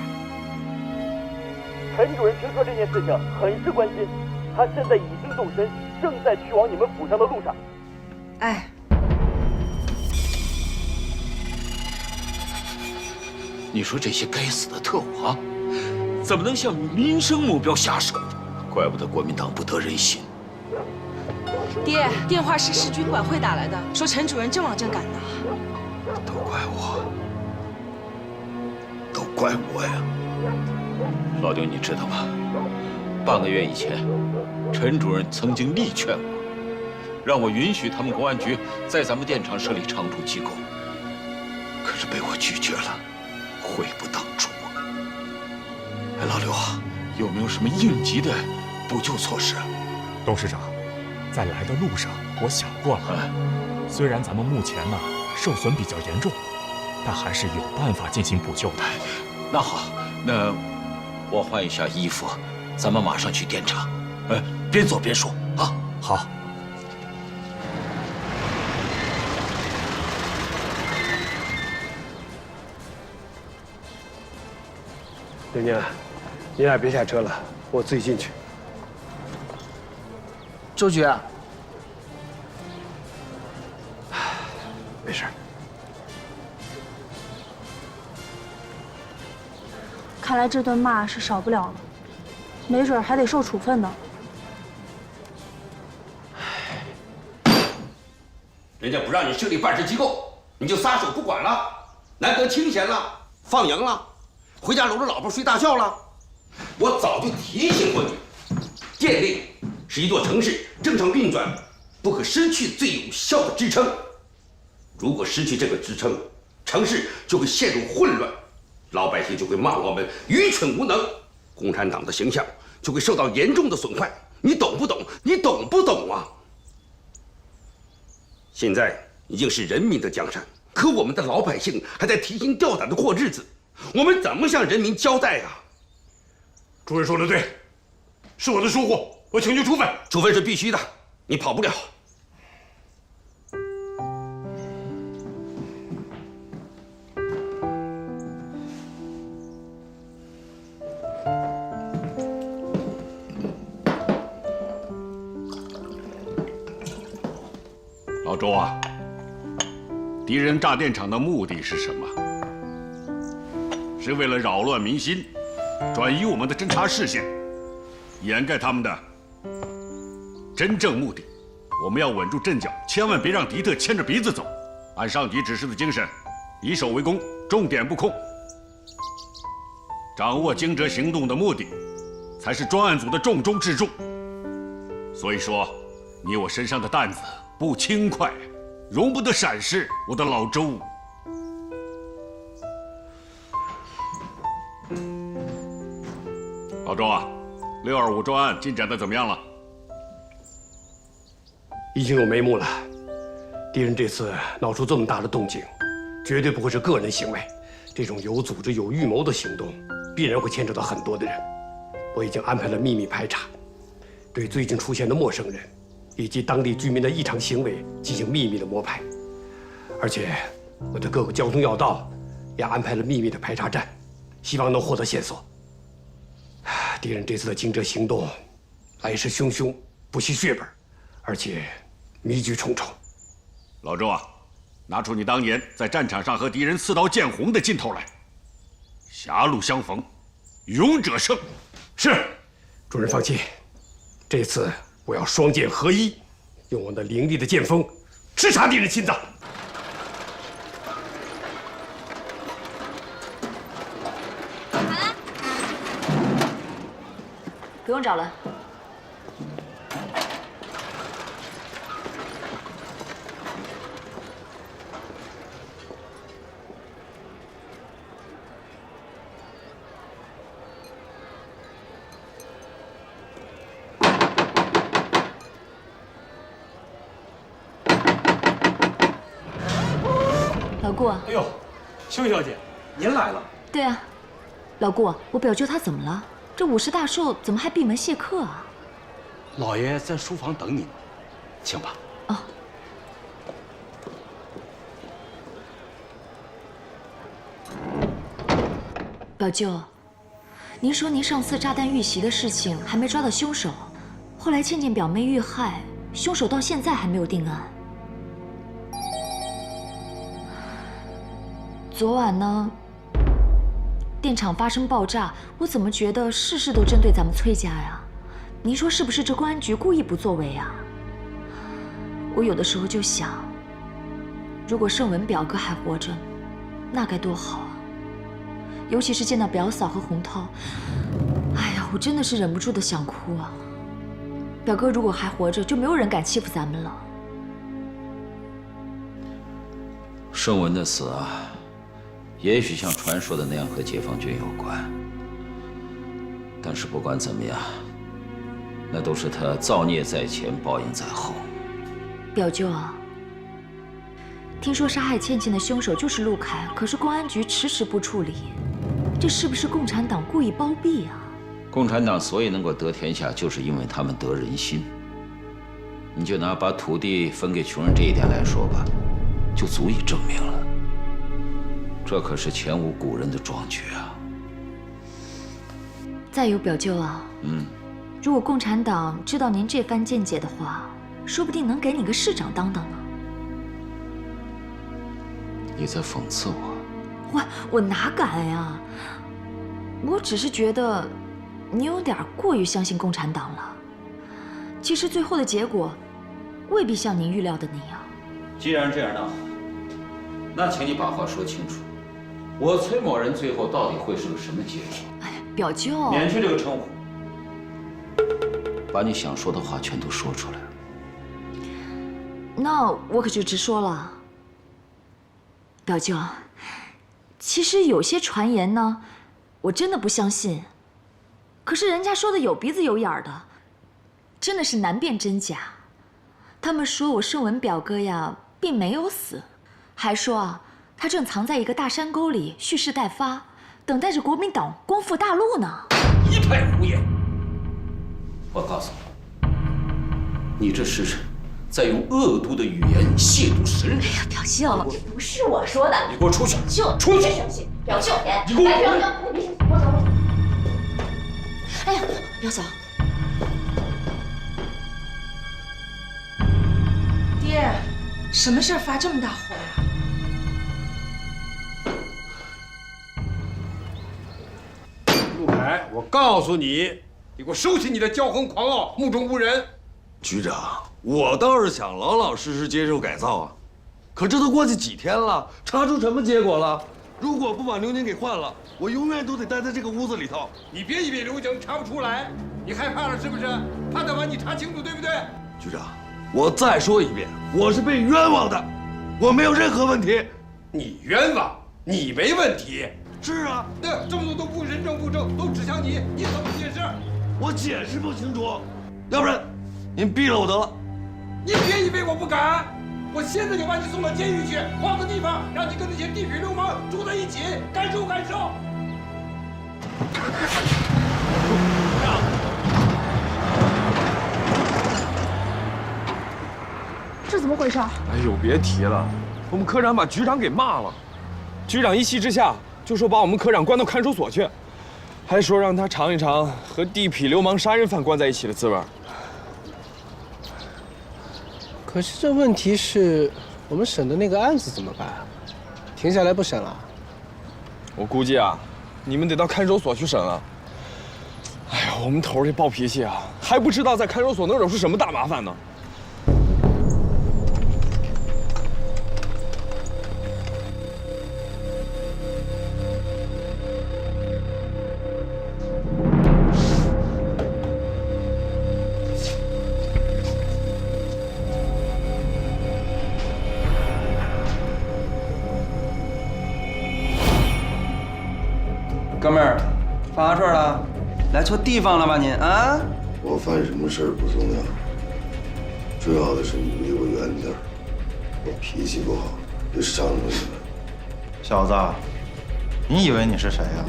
陈主任听说这件事情，很是关心，他现在已经动身，正在去往你们府上的路上。哎。你说这些该死的特务啊，怎么能向民生目标下手？怪不得国民党不得人心。爹，电话是市军管会打来的，说陈主任正往这赶呢。都怪我，都怪我呀！老丁，你知道吗？半个月以前，陈主任曾经力劝我，让我允许他们公安局在咱们电厂设立常驻机构，可是被我拒绝了。悔不当初啊！哎，老刘啊，有没有什么应急的补救措施？董事长，在来的路上我想过了，虽然咱们目前呢受损比较严重，但还是有办法进行补救的。那好，那我换一下衣服，咱们马上去电厂。边走边说啊。好。娘娘，你俩别下车了，我自己进去。周局啊，没事。看来这顿骂是少不了了，没准还得受处分呢。人家不让你设立办事机构，你就撒手不管了，难得清闲了，放羊了。回家搂着老婆睡大觉了，我早就提醒过你，电力是一座城市正常运转不可失去最有效的支撑。如果失去这个支撑，城市就会陷入混乱，老百姓就会骂我们愚蠢无能，共产党的形象就会受到严重的损坏。你懂不懂？你懂不懂啊？现在已经是人民的江山，可我们的老百姓还在提心吊胆的过日子。我们怎么向人民交代啊？主任说的对，是我的疏忽，我请求处分。处分是必须的，你跑不了。老周啊，敌人炸电厂的目的是什么？是为了扰乱民心，转移我们的侦察视线，掩盖他们的真正目的。我们要稳住阵脚，千万别让敌特牵着鼻子走。按上级指示的精神，以守为攻，重点布控。掌握惊蛰行动的目的，才是专案组的重中之重。所以说，你我身上的担子不轻快，容不得闪失，我的老周。老周啊，625专案进展的怎么样了？已经有眉目了。敌人这次闹出这么大的动静，绝对不会是个人行为，这种有组织、有预谋的行动，必然会牵扯到很多的人。我已经安排了秘密排查，对最近出现的陌生人以及当地居民的异常行为进行秘密的摸排，而且我的各个交通要道也安排了秘密的排查站，希望能获得线索。敌人这次的惊蛰行动，来势汹汹，不惜血本，而且迷局重重。老周啊，拿出你当年在战场上和敌人刺刀见红的劲头来。狭路相逢，勇者胜。是，主人放心，这次我要双剑合一，用我那凌厉的剑锋刺杀敌人心脏。不用找了。老顾，哎呦，修小姐，您来了。对啊，老顾，我表舅他怎么了？这50大寿怎么还闭门谢客啊？老爷在书房等你呢，请吧。哦。表舅，您说您上次炸弹遇袭的事情还没抓到凶手，后来倩倩表妹遇害，凶手到现在还没有定案。昨晚呢？电厂发生爆炸，我怎么觉得事事都针对咱们崔家呀？您说是不是这公安局故意不作为啊？我有的时候就想，如果盛文表哥还活着，那该多好啊！尤其是见到表嫂和洪涛，哎呀，我真的是忍不住的想哭啊！表哥如果还活着，就没有人敢欺负咱们了。盛文的死啊，也许像传说的那样和解放军有关，但是不管怎么样，那都是他造孽在前，报应在后。表舅啊，听说杀害倩倩的凶手就是陆凯，可是公安局迟迟不处理，这是不是共产党故意包庇啊？共产党所以能够得天下，就是因为他们得人心。你就拿把土地分给穷人这一点来说吧，就足以证明了。这可是前无古人的壮举啊！再有表舅啊，如果共产党知道您这番见解的话，说不定能给你个市长当当呢。你在讽刺我？我哪敢呀！我只是觉得你有点过于相信共产党了。其实最后的结果未必像您预料的那样。既然这样，那请你把话说清楚。我崔某人最后到底会是个什么结果？哎呀，表舅，免去这个称呼，把你想说的话全都说出来。那我可就直说了，表舅，其实有些传言呢，我真的不相信。可是人家说的有鼻子有眼儿的，真的是难辨真假。他们说我盛文表哥呀，并没有死，还说啊，他正藏在一个大山沟里蓄势待发，等待着国民党光复大陆呢。一派胡言！我告诉你，你这是在用恶毒的语言亵渎神灵。哎呀，表舅，这不是我说的。你给我出去！就出去！表舅，你给我！表舅，你别，我走。哎呀，表嫂。爹，什么事儿发这么大火呀？陆凯，我告诉你，你给我收起你的骄横狂傲、目中无人。局长，我倒是想老老实实接受改造啊，可这都过去几天了，查出什么结果了？如果不把刘宁给换了，我永远都得待在这个屋子里头。你别以为刘景查不出来，你害怕了是不是？怕他把你查清楚，对不对？局长，我再说一遍，我是被冤枉的，我没有任何问题。你冤枉，你没问题。是啊，那这么多都不人证物证都指向你，你怎么解释？我解释不清楚，要不然您毙了我得了。你别以为我不敢，我现在就把你送到监狱去，换个地方，让你跟那些地痞流氓住在一起，感受感受。这怎么回事？哎呦，别提了，我们科长把局长给骂了，局长一气之下就说把我们科长关到看守所去。还说让他尝一尝和地痞流氓杀人犯关在一起的滋味。可是这问题是，我们审的那个案子怎么办？停下来不审了？我估计啊，你们得到看守所去审了。哎呀，我们头这暴脾气啊，还不知道在看守所能惹出什么大麻烦呢。哥们儿，犯啥错了？来错地方了吧你啊？我犯什么事儿不重要，重要的是你离我远点儿。我脾气不好，别伤着你们。小子，你以为你是谁呀？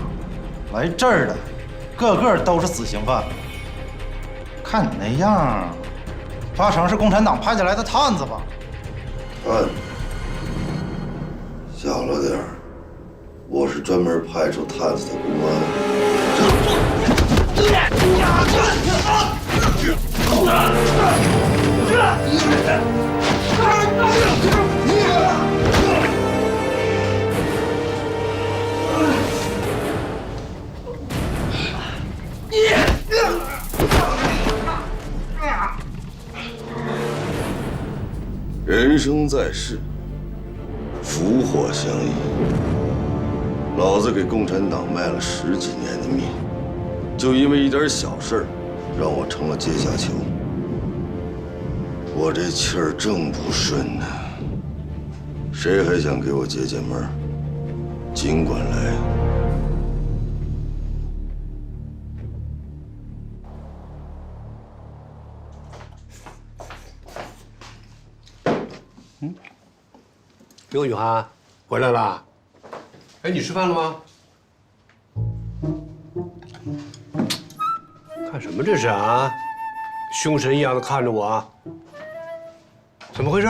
来这儿的，个个都是死刑犯。看你那样，八成是共产党派进来的探子吧？探子，小了点儿。我是专门派出探子的公安。人生在世，福祸相依。老子给共产党卖了10几年的命，就因为一点小事儿，让我成了阶下囚。我这气儿正不顺呢。谁还想给我解解闷儿，尽管来。刘雨涵，回来啦？哎，你吃饭了吗？看什么这是啊？凶神一样的看着我啊？怎么回事？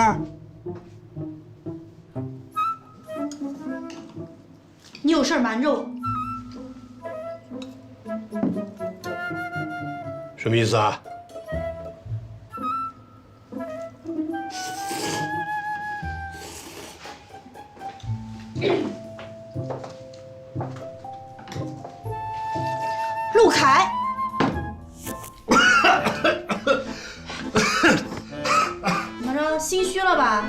你有事瞒着我？什么意思啊？陆凯，怎么着，心虚了吧？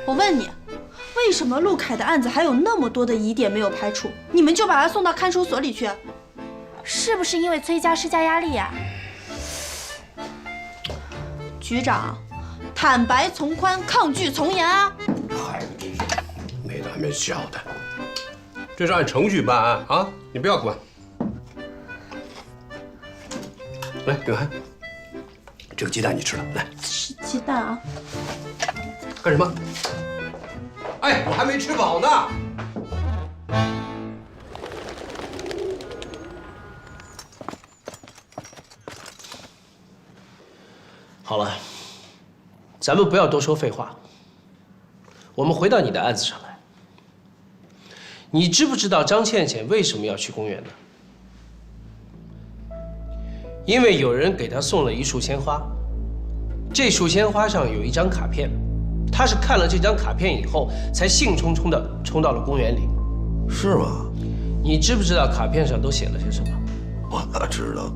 我问你，为什么陆凯的案子还有那么多的疑点没有排除，你们就把他送到看守所里去？是不是因为崔家施加压力呀？局长，坦白从宽，抗拒从严啊！孩子真是没大没小的，这是按程序办案啊，你不要管。来，雨涵，这个鸡蛋你吃了，来。吃鸡蛋啊？干什么？哎，我还没吃饱呢。好了，咱们不要多说废话。我们回到你的案子上来。你知不知道张倩倩为什么要去公园呢？因为有人给她送了一束鲜花，这束鲜花上有一张卡片，她是看了这张卡片以后，才兴冲冲地冲到了公园里。是吗？你知不知道卡片上都写了些什么？我哪知道？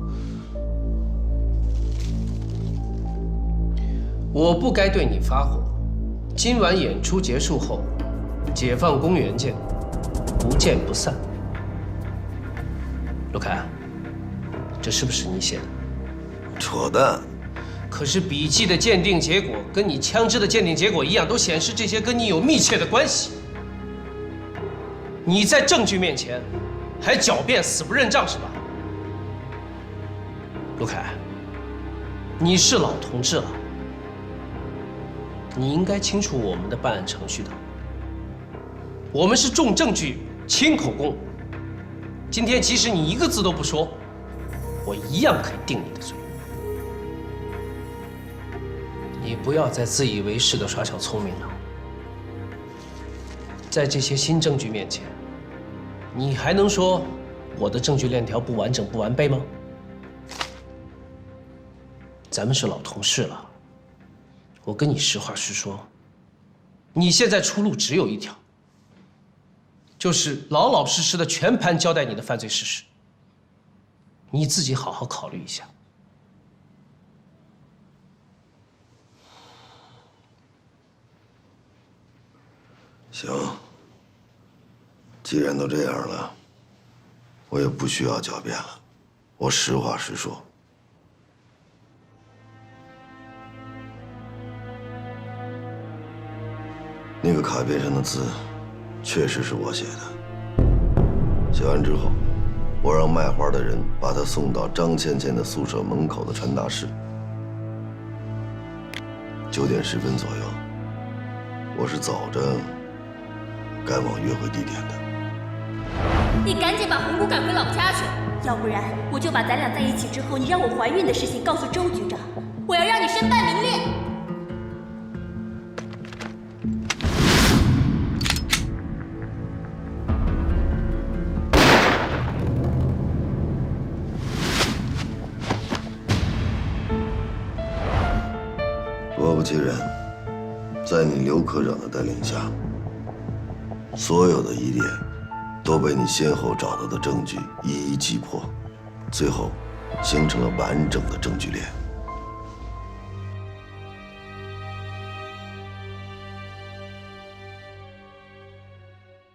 我不该对你发火。今晚演出结束后，解放公园见，不见不散。陆凯，这是不是你写的？扯淡！可是笔迹的鉴定结果跟你枪支的鉴定结果一样，都显示这些跟你有密切的关系。你在证据面前还狡辩死不认账是吧？陆凯，你是老同志了。你应该清楚我们的办案程序的。我们是重证据、轻口供。今天即使你一个字都不说，我一样可以定你的罪。你不要再自以为是的耍小聪明了。在这些新证据面前，你还能说我的证据链条不完整不完备吗？咱们是老同事了，我跟你实话实说，你现在出路只有一条，就是老老实实的全盘交代你的犯罪事实。你自己好好考虑一下。行，既然都这样了，我也不需要狡辩了，我实话实说。那个卡片上的字，确实是我写的。写完之后，我让卖花的人把他送到张倩倩的宿舍门口的传达室。9点10分左右，我是走着赶往约会地点的。你赶紧把红姑赶回老家去，要不然我就把咱俩在一起之后你让我怀孕的事情告诉周局长，我要让你身败名裂。果不其然，在你刘科长的带领下，所有的疑点都被你先后找到的证据一一击破，最后形成了完整的证据链。